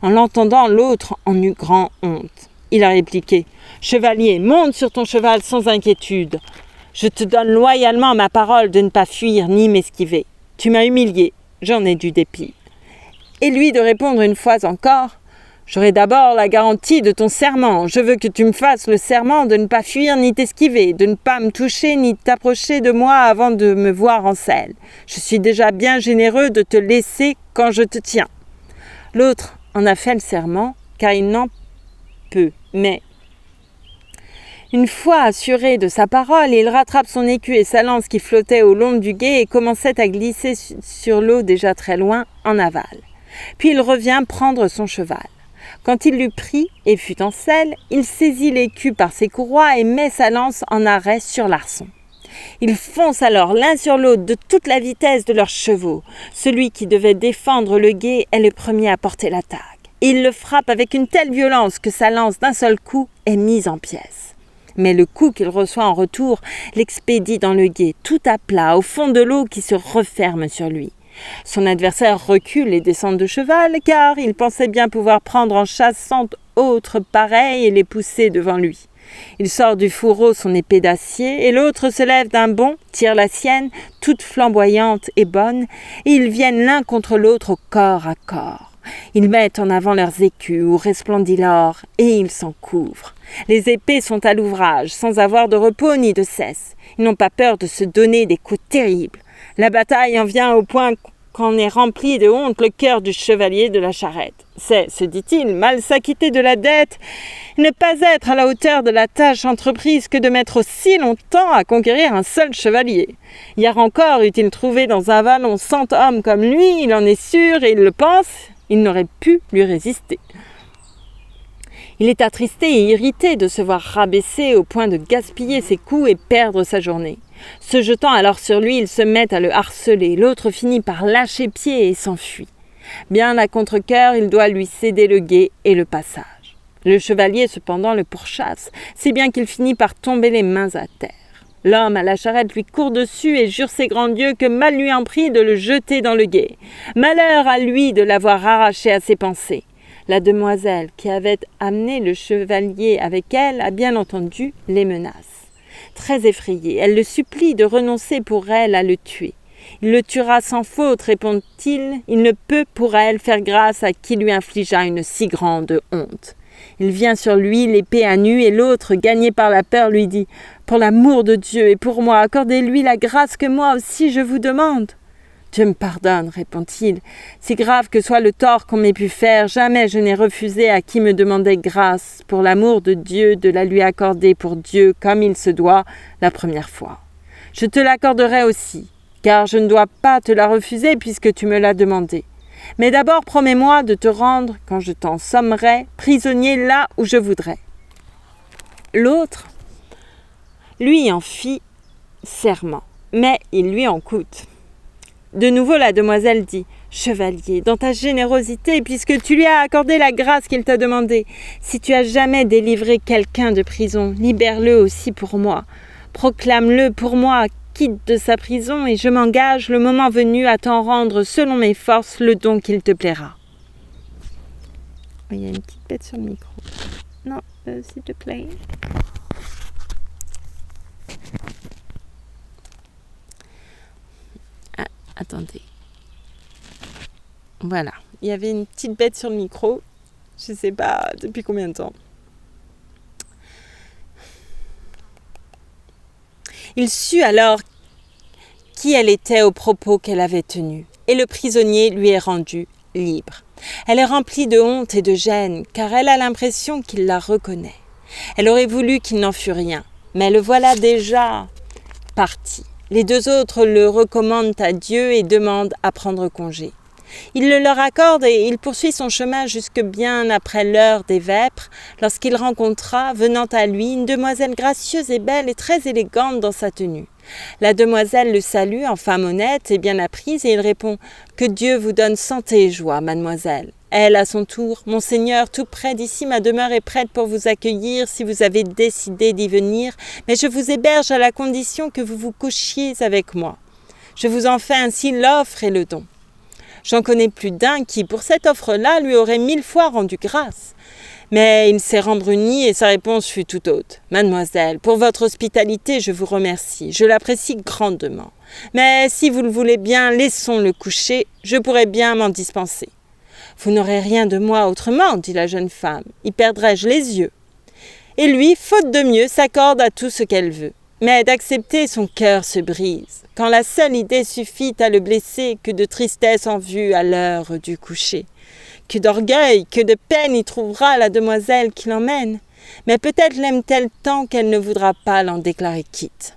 En l'entendant, l'autre en eut grand honte. Il a répliqué « Chevalier, monte sur ton cheval sans inquiétude. Je te donne loyalement ma parole de ne pas fuir ni m'esquiver. Tu m'as humilié, j'en ai du dépit. » Et lui de répondre une fois encore « J'aurai d'abord la garantie de ton serment. Je veux que tu me fasses le serment de ne pas fuir ni t'esquiver, de ne pas me toucher ni t'approcher de moi avant de me voir en selle. Je suis déjà bien généreux de te laisser quand je te tiens. » L'autre en a fait le serment, car il n'en peut. Mais, une fois assuré de sa parole, il rattrape son écu et sa lance qui flottaient au long du gué et commençait à glisser sur l'eau déjà très loin, en aval. Puis il revient prendre son cheval. Quand il l'eut pris et fut en selle, il saisit l'écu par ses courroies et met sa lance en arrêt sur l'arçon. Ils foncent alors l'un sur l'autre de toute la vitesse de leurs chevaux. Celui qui devait défendre le gué est le premier à porter l'attaque. Il le frappe avec une telle violence que sa lance d'un seul coup est mise en pièces. Mais le coup qu'il reçoit en retour l'expédie dans le gué, tout à plat, au fond de l'eau qui se referme sur lui. Son adversaire recule et descend de cheval, car il pensait bien pouvoir prendre en chasse 100 autres pareils et les pousser devant lui. Il sort du fourreau son épée d'acier, et l'autre se lève d'un bond, tire la sienne, toute flamboyante et bonne, et ils viennent l'un contre l'autre au corps à corps. Ils mettent en avant leurs écus où resplendit l'or, et ils s'en couvrent. Les épées sont à l'ouvrage, sans avoir de repos ni de cesse. Ils n'ont pas peur de se donner des coups terribles. La bataille en vient au point qu'en est rempli de honte le cœur du chevalier de la charrette. C'est, se dit-il, mal s'acquitter de la dette, ne pas être à la hauteur de la tâche entreprise que de mettre aussi longtemps à conquérir un seul chevalier. Hier encore eût-il trouvé dans un vallon 100 hommes comme lui, il en est sûr et il le pense, il n'aurait pu lui résister. Il est attristé et irrité de se voir rabaissé au point de gaspiller ses coups et perdre sa journée. Se jetant alors sur lui, il se met à le harceler. L'autre finit par lâcher pied et s'enfuit. Bien à contre-cœur, il doit lui céder le gué et le passage. Le chevalier, cependant, le pourchasse, si bien qu'il finit par tomber les mains à terre. L'homme à la charrette lui court dessus et jure ses grands dieux que mal lui en prie de le jeter dans le gué. Malheur à lui de l'avoir arraché à ses pensées. La demoiselle qui avait amené le chevalier avec elle a bien entendu les menaces. Très effrayée, elle le supplie de renoncer pour elle à le tuer. Il le tuera sans faute, répond-il, il ne peut pour elle faire grâce à qui lui infligea une si grande honte. Il vient sur lui, l'épée à nu, et l'autre, gagné par la peur, lui dit « Pour l'amour de Dieu et pour moi, accordez-lui la grâce que moi aussi je vous demande. » « Dieu me pardonne, répond-il, si grave que soit le tort qu'on m'ait pu faire, jamais je n'ai refusé à qui me demandait grâce, pour l'amour de Dieu, de la lui accorder pour Dieu comme il se doit la première fois. Je te l'accorderai aussi, car je ne dois pas te la refuser puisque tu me l'as demandé. Mais d'abord promets-moi de te rendre, quand je t'en sommerai, prisonnier là où je voudrais. » L'autre, lui, en fit serment, mais il lui en coûte. De nouveau, la demoiselle dit « Chevalier, dans ta générosité, puisque tu lui as accordé la grâce qu'il t'a demandée, si tu as jamais délivré quelqu'un de prison, libère-le aussi pour moi. Proclame-le pour moi, quitte de sa prison, et je m'engage, le moment venu, à t'en rendre, selon mes forces, le don qu'il te plaira. » Il y a une petite bête sur le micro. Non, s'il te plaît. Attendez. Voilà. Il y avait une petite bête sur le micro. Je ne sais pas depuis combien de temps. Il sut alors qui elle était aux propos qu'elle avait tenus. Et le prisonnier lui est rendu libre. Elle est remplie de honte et de gêne, car elle a l'impression qu'il la reconnaît. Elle aurait voulu qu'il n'en fût rien, mais le voilà déjà parti. Les deux autres le recommandent à Dieu et demandent à prendre congé. Il le leur accorde et il poursuit son chemin jusque bien après l'heure des vêpres, lorsqu'il rencontra, venant à lui, une demoiselle gracieuse et belle et très élégante dans sa tenue. La demoiselle le salue en femme honnête et bien apprise et il répond « Que Dieu vous donne santé et joie, mademoiselle. » Elle, à son tour, « Monseigneur, tout près d'ici, ma demeure est prête pour vous accueillir si vous avez décidé d'y venir, mais je vous héberge à la condition que vous vous couchiez avec moi. Je vous en fais ainsi l'offre et le don. » J'en connais plus d'un qui, pour cette offre-là, lui aurait 1000 fois rendu grâce. Mais il s'est rembruni et sa réponse fut tout autre. « Mademoiselle, pour votre hospitalité, je vous remercie. Je l'apprécie grandement. Mais si vous le voulez bien, laissons-le coucher. Je pourrais bien m'en dispenser. » « Vous n'aurez rien de moi autrement, dit la jeune femme. Y perdrais-je les yeux ?» Et lui, faute de mieux, s'accorde à tout ce qu'elle veut. Mais d'accepter, son cœur se brise. Quand la seule idée suffit à le blesser, que de tristesse en vue à l'heure du coucher. Que d'orgueil, que de peine y trouvera la demoiselle qui l'emmène. Mais peut-être l'aime-t-elle tant qu'elle ne voudra pas l'en déclarer quitte.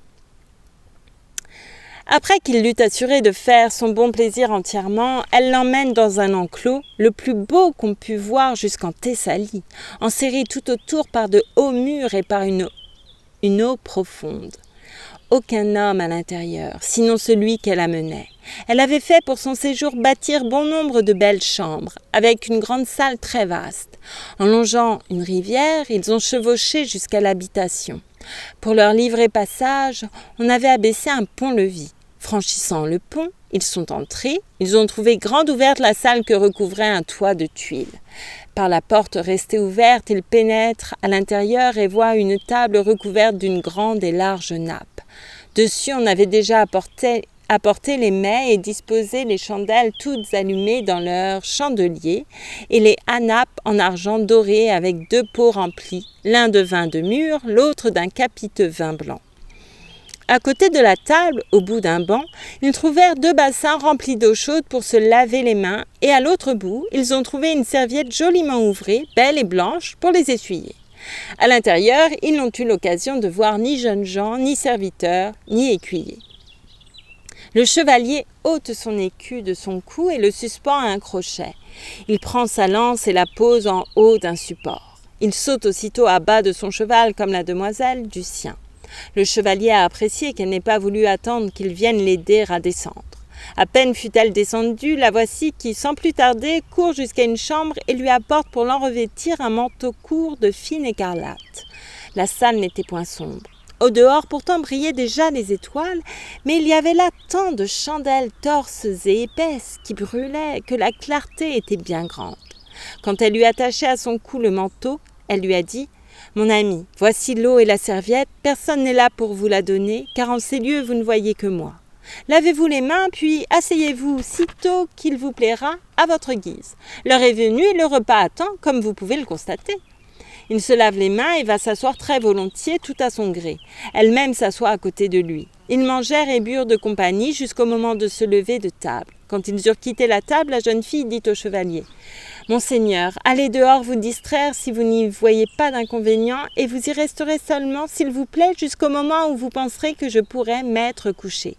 Après qu'il l'eut assuré de faire son bon plaisir entièrement, elle l'emmène dans un enclos, le plus beau qu'on pût voir jusqu'en Thessalie, enserré tout autour par de hauts murs et par une eau profonde. Aucun homme à l'intérieur, sinon celui qu'elle amenait. Elle avait fait pour son séjour bâtir bon nombre de belles chambres, avec une grande salle très vaste. En longeant une rivière, ils ont chevauché jusqu'à l'habitation. Pour leur livrer passage, on avait abaissé un pont-levis. Franchissant le pont, ils sont entrés, ils ont trouvé grande ouverte la salle que recouvrait un toit de tuiles. Par la porte restée ouverte, ils pénètrent à l'intérieur et voient une table recouverte d'une grande et large nappe. Dessus, on avait déjà apporté les mets et disposé les chandelles toutes allumées dans leur chandelier et les hanapes en argent doré avec 2 pots remplis, l'un de vin de mûre, l'autre d'un capiteux vin blanc. À côté de la table, au bout d'un banc, ils trouvèrent 2 bassins remplis d'eau chaude pour se laver les mains et à l'autre bout, ils ont trouvé une serviette joliment ouvrée, belle et blanche, pour les essuyer. À l'intérieur, ils n'ont eu l'occasion de voir ni jeunes gens, ni serviteurs, ni écuyers. Le chevalier ôte son écu de son cou et le suspend à un crochet. Il prend sa lance et la pose en haut d'un support. Il saute aussitôt à bas de son cheval comme la demoiselle du sien. Le chevalier a apprécié qu'elle n'ait pas voulu attendre qu'il vienne l'aider à descendre. À peine fut-elle descendue, la voici qui, sans plus tarder, court jusqu'à une chambre et lui apporte pour l'en revêtir un manteau court de fine écarlate. La salle n'était point sombre. Au dehors, pourtant, brillaient déjà les étoiles, mais il y avait là tant de chandelles torses et épaisses qui brûlaient que la clarté était bien grande. Quand elle lui attachait à son cou le manteau, elle lui a dit « Mon ami, voici l'eau et la serviette, personne n'est là pour vous la donner, car en ces lieux vous ne voyez que moi. Lavez-vous les mains, puis asseyez-vous sitôt qu'il vous plaira, à votre guise. L'heure est venue et le repas attend, comme vous pouvez le constater. » Il se lave les mains et va s'asseoir très volontiers, tout à son gré. Elle-même s'assoit à côté de lui. Ils mangèrent et burent de compagnie jusqu'au moment de se lever de table. Quand ils eurent quitté la table, la jeune fille dit au chevalier « Monseigneur, allez dehors vous distraire si vous n'y voyez pas d'inconvénient, et vous y resterez seulement, s'il vous plaît, jusqu'au moment où vous penserez que je pourrai m'être couché.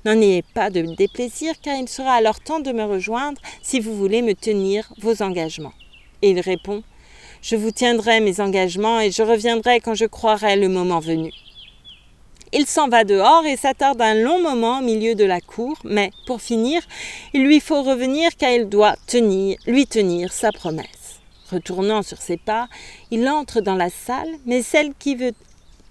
N'en ayez pas de déplaisir, car il sera alors temps de me rejoindre si vous voulez me tenir vos engagements. » Et il répond « Je vous tiendrai mes engagements et je reviendrai quand je croirai le moment venu. » Il s'en va dehors et s'attarde un long moment au milieu de la cour, mais, pour finir, il lui faut revenir car il doit lui tenir sa promesse. Retournant sur ses pas, il entre dans la salle, mais celle qui veut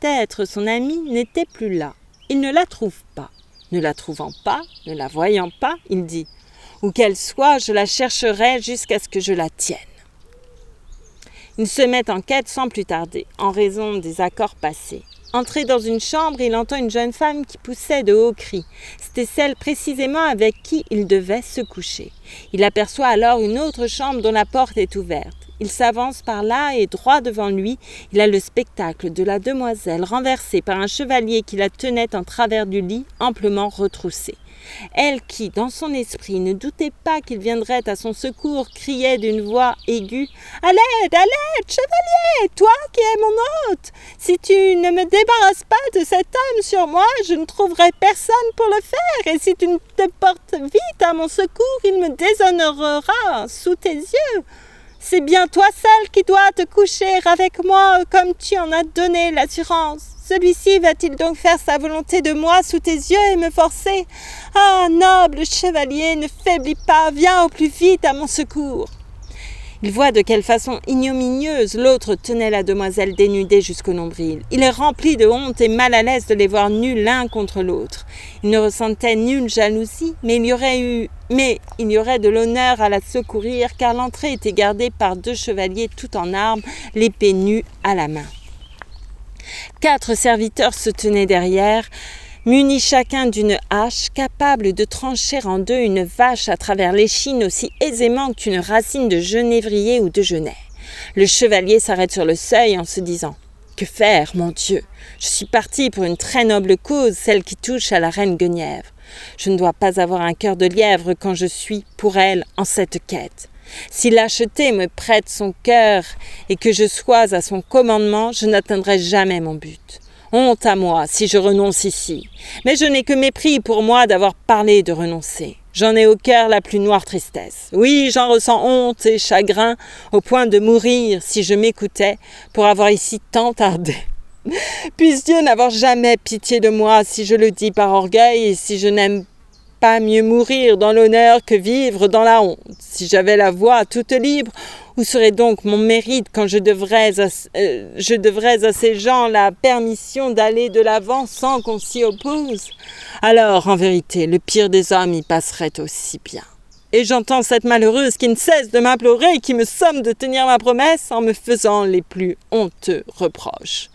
être son amie n'était plus là. Il ne la trouve pas. Ne la trouvant pas, ne la voyant pas, il dit « Où qu'elle soit, je la chercherai jusqu'à ce que je la tienne. » Il se met en quête sans plus tarder, en raison des accords passés. Entré dans une chambre, il entend une jeune femme qui poussait de hauts cris. C'était celle précisément avec qui il devait se coucher. Il aperçoit alors une autre chambre dont la porte est ouverte. Il s'avance par là et droit devant lui, il a le spectacle de la demoiselle renversée par un chevalier qui la tenait en travers du lit, amplement retroussée. Elle qui, dans son esprit, ne doutait pas qu'il viendrait à son secours, criait d'une voix aiguë « À l'aide, chevalier, toi qui es mon hôte! Si tu ne me débarrasses pas de cet homme sur moi, je ne trouverai personne pour le faire, et si tu ne te portes vite à mon secours, il me déshonorera sous tes yeux. C'est bien toi seul qui dois te coucher avec moi comme tu en as donné l'assurance. Celui-ci va-t-il donc faire sa volonté de moi sous tes yeux et me forcer? Ah, noble chevalier, ne faiblis pas, viens au plus vite à mon secours. » Il voit de quelle façon ignominieuse l'autre tenait la demoiselle dénudée jusqu'au nombril. Il est rempli de honte et mal à l'aise de les voir nus l'un contre l'autre. Il ne ressentait nulle jalousie, mais il y aurait de l'honneur à la secourir, car l'entrée était gardée par 2 chevaliers tout en armes, l'épée nue à la main. 4 serviteurs se tenaient derrière, munis chacun d'une hache, capable de trancher en 2 une vache à travers l'échine aussi aisément qu'une racine de genévrier ou de genêt. Le chevalier s'arrête sur le seuil en se disant « Que faire, mon Dieu? Je suis parti pour une très noble cause, celle qui touche à la reine Guenièvre. Je ne dois pas avoir un cœur de lièvre quand je suis, pour elle, en cette quête. Si lâcheté me prête son cœur et que je sois à son commandement, je n'atteindrai jamais mon but. Honte à moi si je renonce ici. Mais je n'ai que mépris pour moi d'avoir parlé de renoncer. J'en ai au cœur la plus noire tristesse. Oui, j'en ressens honte et chagrin au point de mourir si je m'écoutais pour avoir ici tant tardé. Puisse Dieu n'avoir jamais pitié de moi si je le dis par orgueil et si je n'aime pas mieux mourir dans l'honneur que vivre dans la honte. Si j'avais la voix toute libre, où serait donc mon mérite quand je devrais à ces gens la permission d'aller de l'avant sans qu'on s'y oppose? Alors, en vérité, le pire des hommes y passerait aussi bien. Et j'entends cette malheureuse qui ne cesse de m'implorer et qui me somme de tenir ma promesse en me faisant les plus honteux reproches.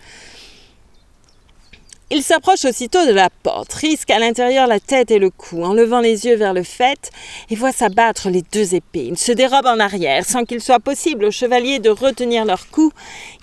Il s'approche aussitôt de la porte, risque à l'intérieur la tête et le cou, en levant les yeux vers le faîte, et voit s'abattre les 2 épées. Il se dérobe en arrière, sans qu'il soit possible aux chevaliers de retenir leurs coups,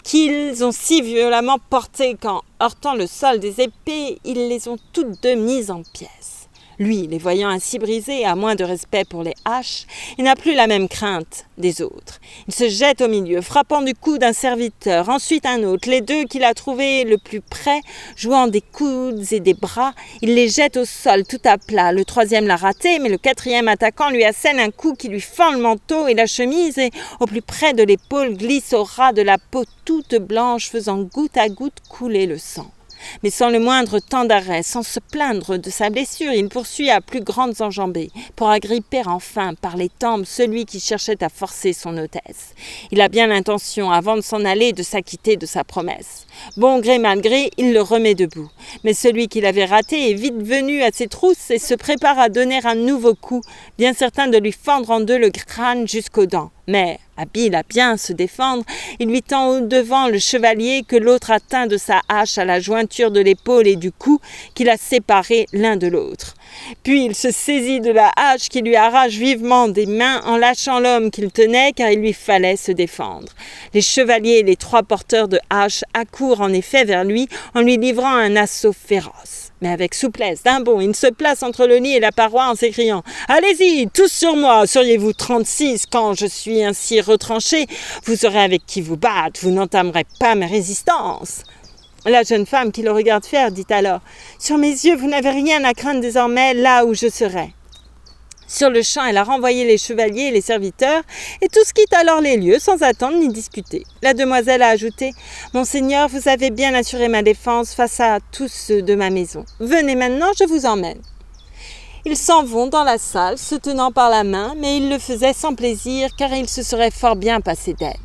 qu'ils ont si violemment portés qu'en heurtant le sol des épées, ils les ont toutes 2 mises en pièces. Lui, les voyant ainsi brisés, à moins de respect pour les haches, il n'a plus la même crainte des autres. Il se jette au milieu, frappant du coude un serviteur, ensuite un autre, les deux qu'il a trouvés le plus près, jouant des coudes et des bras, il les jette au sol tout à plat. Le troisième l'a raté, mais le quatrième attaquant lui assène un coup qui lui fend le manteau et la chemise, et au plus près de l'épaule glisse au ras de la peau toute blanche, faisant goutte à goutte couler le sang. Mais sans le moindre temps d'arrêt, sans se plaindre de sa blessure, il poursuit à plus grandes enjambées, pour agripper enfin par les tempes celui qui cherchait à forcer son hôtesse. Il a bien l'intention, avant de s'en aller, de s'acquitter de sa promesse. Bon gré mal gré, il le remet debout. Mais celui qui l'avait raté est vite venu à ses trousses et se prépare à donner un nouveau coup, bien certain de lui fendre en deux le crâne jusqu'aux dents. Mais, habile à bien se défendre, il lui tend au devant le chevalier que l'autre atteint de sa hache à la jointure de l'épaule et du cou qu'il a séparés l'un de l'autre. Puis il se saisit de la hache qui lui arrache vivement des mains en lâchant l'homme qu'il tenait car il lui fallait se défendre. Les chevaliers et les trois porteurs de haches accourent en effet vers lui en lui livrant un assaut féroce. Mais avec souplesse, d'un bond, il se place entre le lit et la paroi en s'écriant « Allez-y, tous sur moi, seriez-vous 36 quand je suis ainsi retranché, vous aurez avec qui vous battre, vous n'entamerez pas mes résistances. » La jeune femme qui le regarde faire dit alors « Sur mes yeux, vous n'avez rien à craindre désormais là où je serai. » Sur le champ, elle a renvoyé les chevaliers et les serviteurs, et tous quittent alors les lieux sans attendre ni discuter. La demoiselle a ajouté « Monseigneur, vous avez bien assuré ma défense face à tous ceux de ma maison. Venez maintenant, je vous emmène. » Ils s'en vont dans la salle, se tenant par la main, mais ils le faisaient sans plaisir, car il se serait fort bien passé d'elle.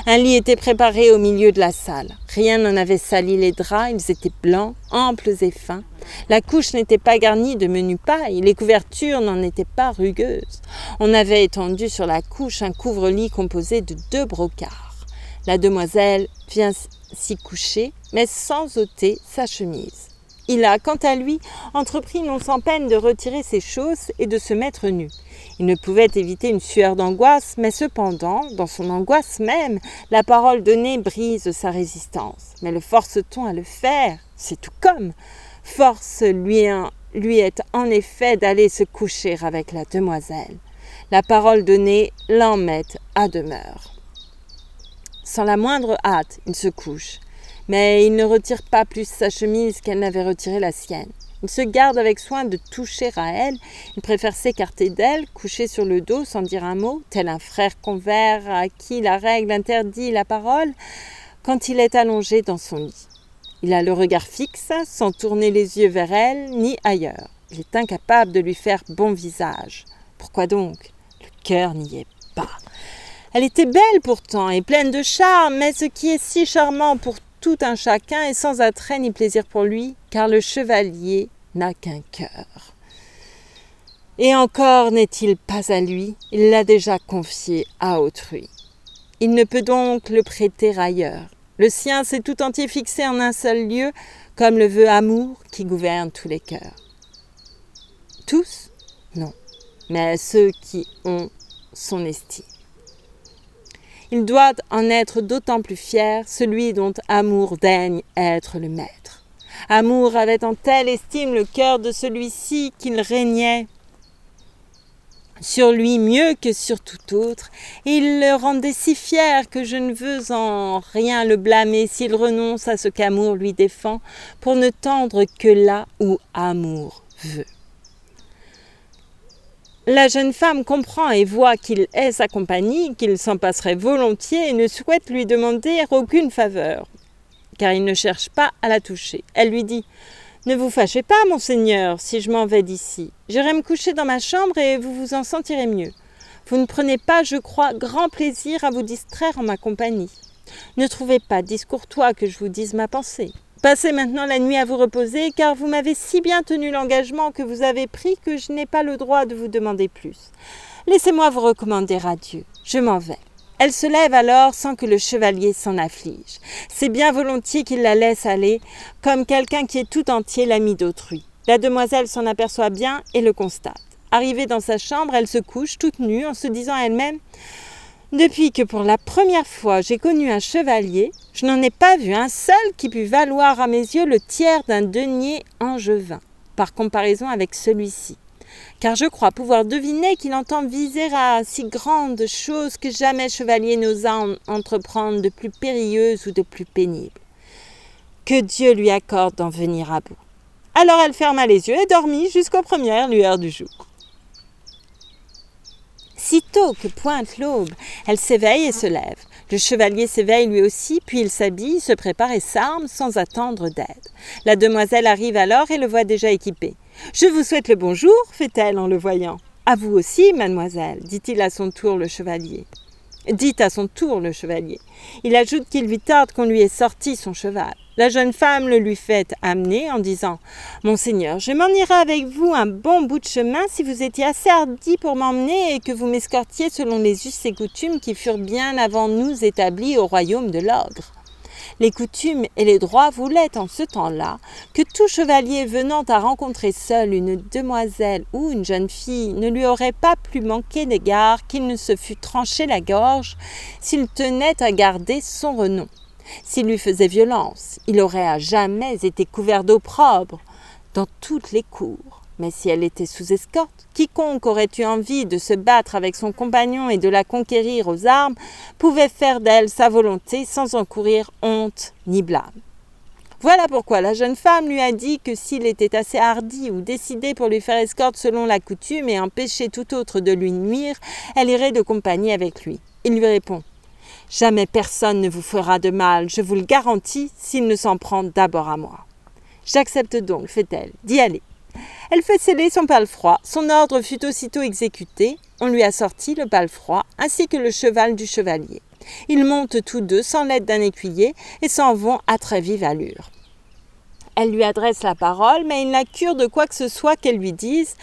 Un lit était préparé au milieu de la salle. Rien n'en avait sali les draps, ils étaient blancs, amples et fins. La couche n'était pas garnie de menu paille, les couvertures n'en étaient pas rugueuses. On avait étendu sur la couche un couvre-lit composé de 2 brocards. La demoiselle vient s'y coucher, mais sans ôter sa chemise. Il a, quant à lui, entrepris non sans peine de retirer ses chausses et de se mettre nu. Il ne pouvait éviter une sueur d'angoisse, mais cependant, dans son angoisse même, la parole donnée brise sa résistance. Mais le force-t-on à le faire? C'est tout comme. Force lui est en effet d'aller se coucher avec la demoiselle. La parole donnée l'en met à demeure. Sans la moindre hâte, il se couche. Mais il ne retire pas plus sa chemise qu'elle n'avait retiré la sienne. Il se garde avec soin de toucher à elle. Il préfère s'écarter d'elle, coucher sur le dos sans dire un mot, tel un frère convers à qui la règle interdit la parole, quand il est allongé dans son lit. Il a le regard fixe, sans tourner les yeux vers elle, ni ailleurs. Il est incapable de lui faire bon visage. Pourquoi donc? Le cœur n'y est pas. Elle était belle pourtant et pleine de charme, mais ce qui est si charmant pour tout un chacun est sans attrait ni plaisir pour lui, car le chevalier n'a qu'un cœur. Et encore n'est-il pas à lui, il l'a déjà confié à autrui. Il ne peut donc le prêter ailleurs. Le sien s'est tout entier fixé en un seul lieu, comme le veut amour qui gouverne tous les cœurs. Tous? Non, mais ceux qui ont son estime. Il doit en être d'autant plus fier, celui dont amour daigne être le maître. Amour avait en telle estime le cœur de celui-ci qu'il régnait sur lui mieux que sur tout autre, et il le rendait si fier que je ne veux en rien le blâmer s'il renonce à ce qu'amour lui défend, pour ne tendre que là où amour veut. La jeune femme comprend et voit qu'il est sa compagnie, qu'il s'en passerait volontiers et ne souhaite lui demander aucune faveur, car il ne cherche pas à la toucher. Elle lui dit « Ne vous fâchez pas, monseigneur, si je m'en vais d'ici. J'irai me coucher dans ma chambre et vous vous en sentirez mieux. Vous ne prenez pas, je crois, grand plaisir à vous distraire en ma compagnie. Ne trouvez pas discourtois que je vous dise ma pensée. Passez maintenant la nuit à vous reposer, car vous m'avez si bien tenu l'engagement que vous avez pris que je n'ai pas le droit de vous demander plus. Laissez-moi vous recommander à Dieu. Je m'en vais. » Elle se lève alors sans que le chevalier s'en afflige. C'est bien volontiers qu'il la laisse aller, comme quelqu'un qui est tout entier l'ami d'autrui. La demoiselle s'en aperçoit bien et le constate. Arrivée dans sa chambre, elle se couche toute nue en se disant à elle-même « Depuis que pour la première fois j'ai connu un chevalier, je n'en ai pas vu un seul qui pût valoir à mes yeux le tiers d'un denier angevin, par comparaison avec celui-ci. car je crois pouvoir deviner qu'il entend viser à si grandes choses que jamais chevalier n'osa entreprendre de plus périlleuses ou de plus pénibles. Que Dieu lui accorde d'en venir à bout. » Alors elle ferma les yeux et dormit jusqu'aux premières lueurs du jour. Sitôt que pointe l'aube, elle s'éveille et se lève. Le chevalier s'éveille lui aussi, puis il s'habille, se prépare et s'arme sans attendre d'aide. La demoiselle arrive alors et le voit déjà équipé. « Je vous souhaite le bonjour, fait-elle en le voyant. »« À vous aussi, mademoiselle, dit-il à son tour le chevalier. » Dit à son tour le chevalier. Il ajoute qu'il lui tarde qu'on lui ait sorti son cheval. La jeune femme le lui fait amener en disant « Monseigneur, je m'en irai avec vous un bon bout de chemin si vous étiez assez hardi pour m'emmener et que vous m'escortiez selon les us et coutumes qui furent bien avant nous établis au royaume de l'ogre. » Les coutumes et les droits voulaient en ce temps-là que tout chevalier venant à rencontrer seul une demoiselle ou une jeune fille ne lui aurait pas plus manqué d'égard qu'il ne se fût tranché la gorge s'il tenait à garder son renom. S'il lui faisait violence, il aurait à jamais été couvert d'opprobre dans toutes les cours. Mais si elle était sous escorte, quiconque aurait eu envie de se battre avec son compagnon et de la conquérir aux armes pouvait faire d'elle sa volonté sans encourir honte ni blâme. Voilà pourquoi la jeune femme lui a dit que s'il était assez hardi ou décidé pour lui faire escorte selon la coutume et empêcher tout autre de lui nuire, elle irait de compagnie avec lui. Il lui répond « Jamais personne ne vous fera de mal, je vous le garantis, s'il ne s'en prend d'abord à moi. »« J'accepte donc, fait-elle, d'y aller. » Elle fait sceller son palefroid, son ordre fut aussitôt exécuté, on lui a sorti le palefroid ainsi que le cheval du chevalier. Ils montent tous deux sans l'aide d'un écuyer et s'en vont à très vive allure. Elle lui adresse la parole, mais il n'a cure de quoi que ce soit qu'elle lui dise.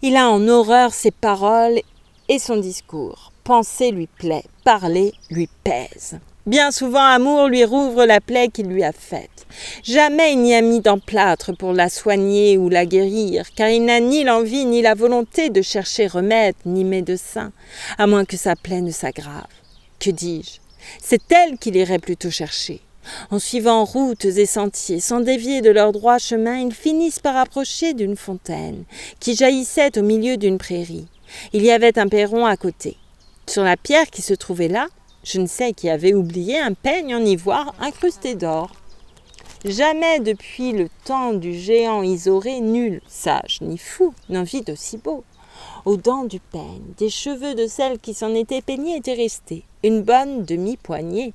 Il a en horreur ses paroles et son discours. Penser lui plaît, parler lui pèse. Bien souvent, amour lui rouvre la plaie qu'il lui a faite. Jamais il n'y a mis d'emplâtre pour la soigner ou la guérir, car il n'a ni l'envie ni la volonté de chercher remède ni médecin, à moins que sa plaie ne s'aggrave. Que dis-je ? C'est elle qu'il irait plutôt chercher. En suivant routes et sentiers, sans dévier de leur droit chemin, ils finissent par approcher d'une fontaine, qui jaillissait au milieu d'une prairie. Il y avait un perron à côté. Sur la pierre qui se trouvait là, je ne sais qui avait oublié un peigne en ivoire incrusté d'or. Jamais depuis le temps du géant Isauré, nul, sage ni fou, n'en vit d'aussi beau. Aux dents du peigne, des cheveux de celle qui s'en était peignée étaient restés, une bonne demi-poignée.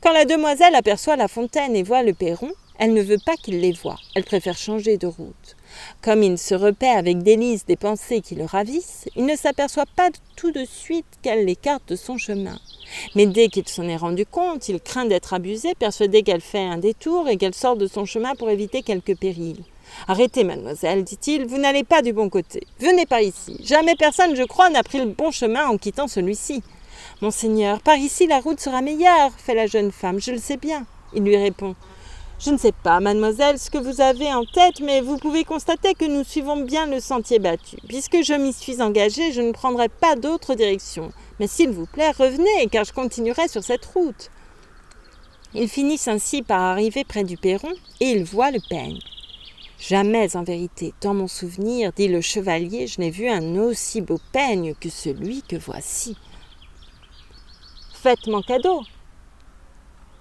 Quand la demoiselle aperçoit la fontaine et voit le perron, elle ne veut pas qu'il les voie, elle préfère changer de route. Comme il se repaît avec délice des pensées qui le ravissent, il ne s'aperçoit pas tout de suite qu'elle l'écarte de son chemin. Mais dès qu'il s'en est rendu compte, il craint d'être abusé, persuadé qu'elle fait un détour et qu'elle sort de son chemin pour éviter quelque péril. « Arrêtez, mademoiselle, dit-il, vous n'allez pas du bon côté. Venez par ici. Jamais personne, je crois, n'a pris le bon chemin en quittant celui-ci. »« Monseigneur, par ici la route sera meilleure, fait la jeune femme, je le sais bien. » Il lui répond « Je ne sais pas, mademoiselle, ce que vous avez en tête, mais vous pouvez constater que nous suivons bien le sentier battu. Puisque je m'y suis engagée, je ne prendrai pas d'autre direction. Mais s'il vous plaît, revenez, car je continuerai sur cette route. » Ils finissent ainsi par arriver près du perron, et ils voient le peigne. « Jamais, en vérité, dans mon souvenir, dit le chevalier, je n'ai vu un aussi beau peigne que celui que voici. »« Faites mon cadeau,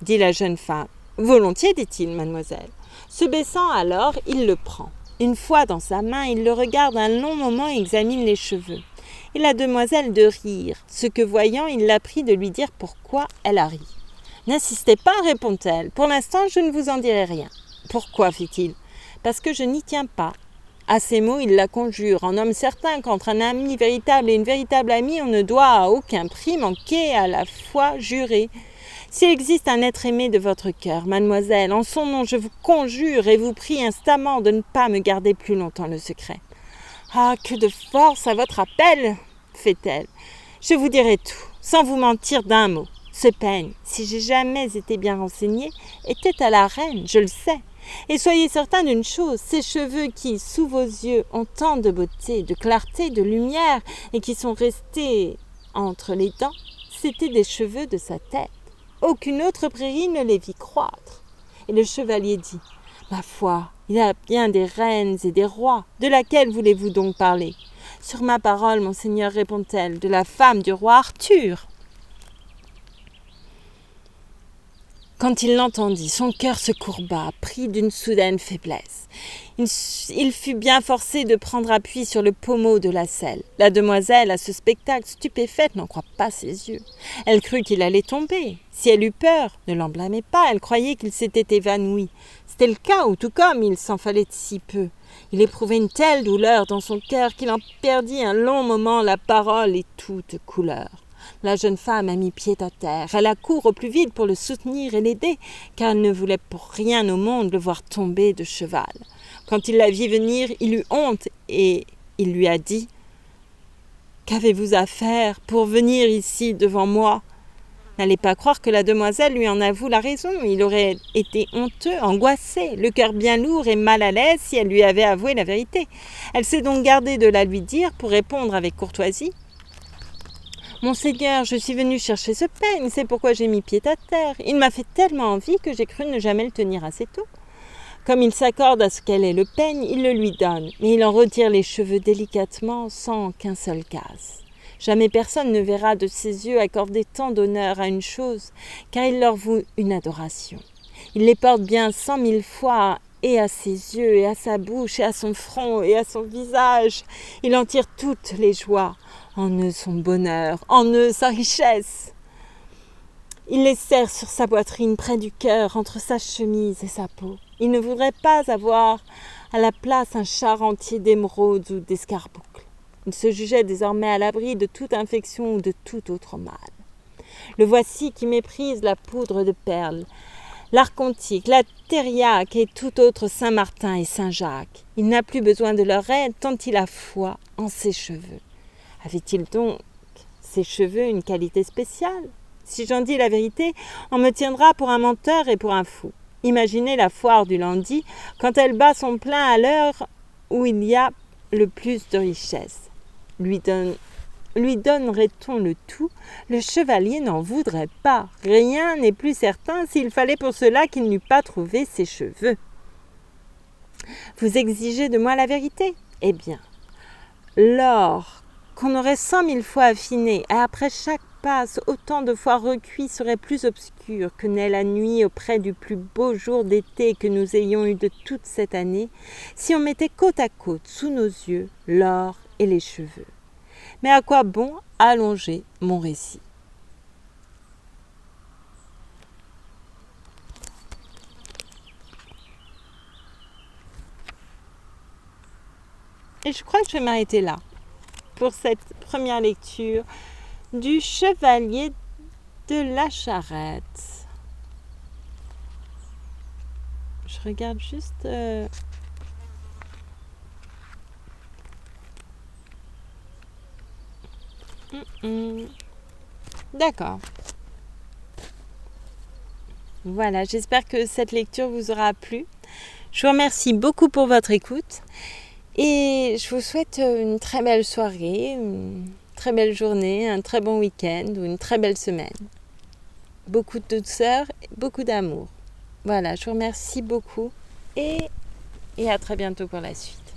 dit la jeune femme. »« Volontiers, dit-il, mademoiselle. » Se baissant alors, il le prend. Une fois dans sa main, il le regarde un long moment et examine les cheveux. Et la demoiselle de rire, ce que voyant, il la prie de lui dire pourquoi elle a ri. « N'insistez pas, répond-elle. Pour l'instant, je ne vous en dirai rien. »« Pourquoi, fit-il. »« Parce que je n'y tiens pas. » À ces mots, il la conjure, en homme certain qu'entre un ami véritable et une véritable amie, on ne doit à aucun prix manquer à la foi jurée. S'il existe un être aimé de votre cœur, mademoiselle, en son nom je vous conjure et vous prie instamment de ne pas me garder plus longtemps le secret. « Ah, que de force à votre appel, fait-elle. Je vous dirai tout, sans vous mentir d'un mot. Ce peigne, si j'ai jamais été bien renseignée, était à la reine, je le sais. Et soyez certain d'une chose, ces cheveux qui, sous vos yeux, ont tant de beauté, de clarté, de lumière, et qui sont restés entre les dents, c'étaient des cheveux de sa tête. Aucune autre prairie ne les vit croître. » Et le chevalier dit « Ma foi, il y a bien des reines et des rois. De laquelle voulez-vous donc parler ? Sur ma parole, monseigneur, répond-elle, de la femme du roi Arthur. Quand il l'entendit, son cœur se courba, pris d'une soudaine faiblesse. Il fut bien forcé de prendre appui sur le pommeau de la selle. La demoiselle, à ce spectacle, stupéfaite, n'en croit pas ses yeux. Elle crut qu'il allait tomber. Si elle eut peur, ne l'en blâmait pas, elle croyait qu'il s'était évanoui. C'était le cas, ou tout comme il s'en fallait si peu. Il éprouvait une telle douleur dans son cœur qu'il en perdit un long moment la parole et toute couleur. La jeune femme a mis pied à terre. Elle accourt au plus vite pour le soutenir et l'aider, car elle ne voulait pour rien au monde le voir tomber de cheval. Quand il la vit venir, il eut honte et il lui a dit « Qu'avez-vous à faire pour venir ici devant moi ?» N'allez pas croire que la demoiselle lui en avoue la raison. Il aurait été honteux, angoissé, le cœur bien lourd et mal à l'aise si elle lui avait avoué la vérité. Elle s'est donc gardée de la lui dire pour répondre avec courtoisie. « Monseigneur, je suis venue chercher ce peigne, c'est pourquoi j'ai mis pied à terre. Il m'a fait tellement envie que j'ai cru ne jamais le tenir assez tôt. » Comme il s'accorde à ce qu'elle ait le peigne, il le lui donne, mais il en retire les cheveux délicatement sans qu'un seul casse. Jamais personne ne verra de ses yeux accorder tant d'honneur à une chose, car il leur voue une adoration. Il les porte bien 100 000 fois, et à ses yeux, et à sa bouche, et à son front, et à son visage. Il en tire toutes les joies, en eux son bonheur, en eux sa richesse. Il les serre sur sa poitrine, près du cœur, entre sa chemise et sa peau. Il ne voudrait pas avoir à la place un char entier d'émeraudes ou d'escarboucles. Il se jugeait désormais à l'abri de toute infection ou de tout autre mal. Le voici qui méprise la poudre de perles, l'archontique, la thériaque et tout autre Saint-Martin et Saint-Jacques. Il n'a plus besoin de leur aide tant il a foi en ses cheveux. Avait-il donc, ses cheveux, une qualité spéciale ? Si j'en dis la vérité, on me tiendra pour un menteur et pour un fou. Imaginez la foire du lundi quand elle bat son plein à l'heure où il y a le plus de richesse. Lui donnerait-on le tout ? Le chevalier n'en voudrait pas. Rien n'est plus certain s'il fallait pour cela qu'il n'eût pas trouvé ses cheveux. Vous exigez de moi la vérité ? Eh bien, l'or qu'on aurait 100 000 fois affiné, et après chaque passe, autant de fois recuit, serait plus obscur que n'est la nuit auprès du plus beau jour d'été que nous ayons eu de toute cette année, si on mettait côte à côte, sous nos yeux, l'or et les cheveux. Mais à quoi bon allonger mon récit ? Et je crois que je vais m'arrêter là pour cette première lecture du Chevalier de la Charrette. Je regarde juste... D'accord. Voilà, j'espère que cette lecture vous aura plu. Je vous remercie beaucoup pour votre écoute et je vous souhaite une très belle soirée, une très belle journée, un très bon week-end ou une très belle semaine. Beaucoup de douceur et beaucoup d'amour. Voilà, je vous remercie beaucoup et à très bientôt pour la suite.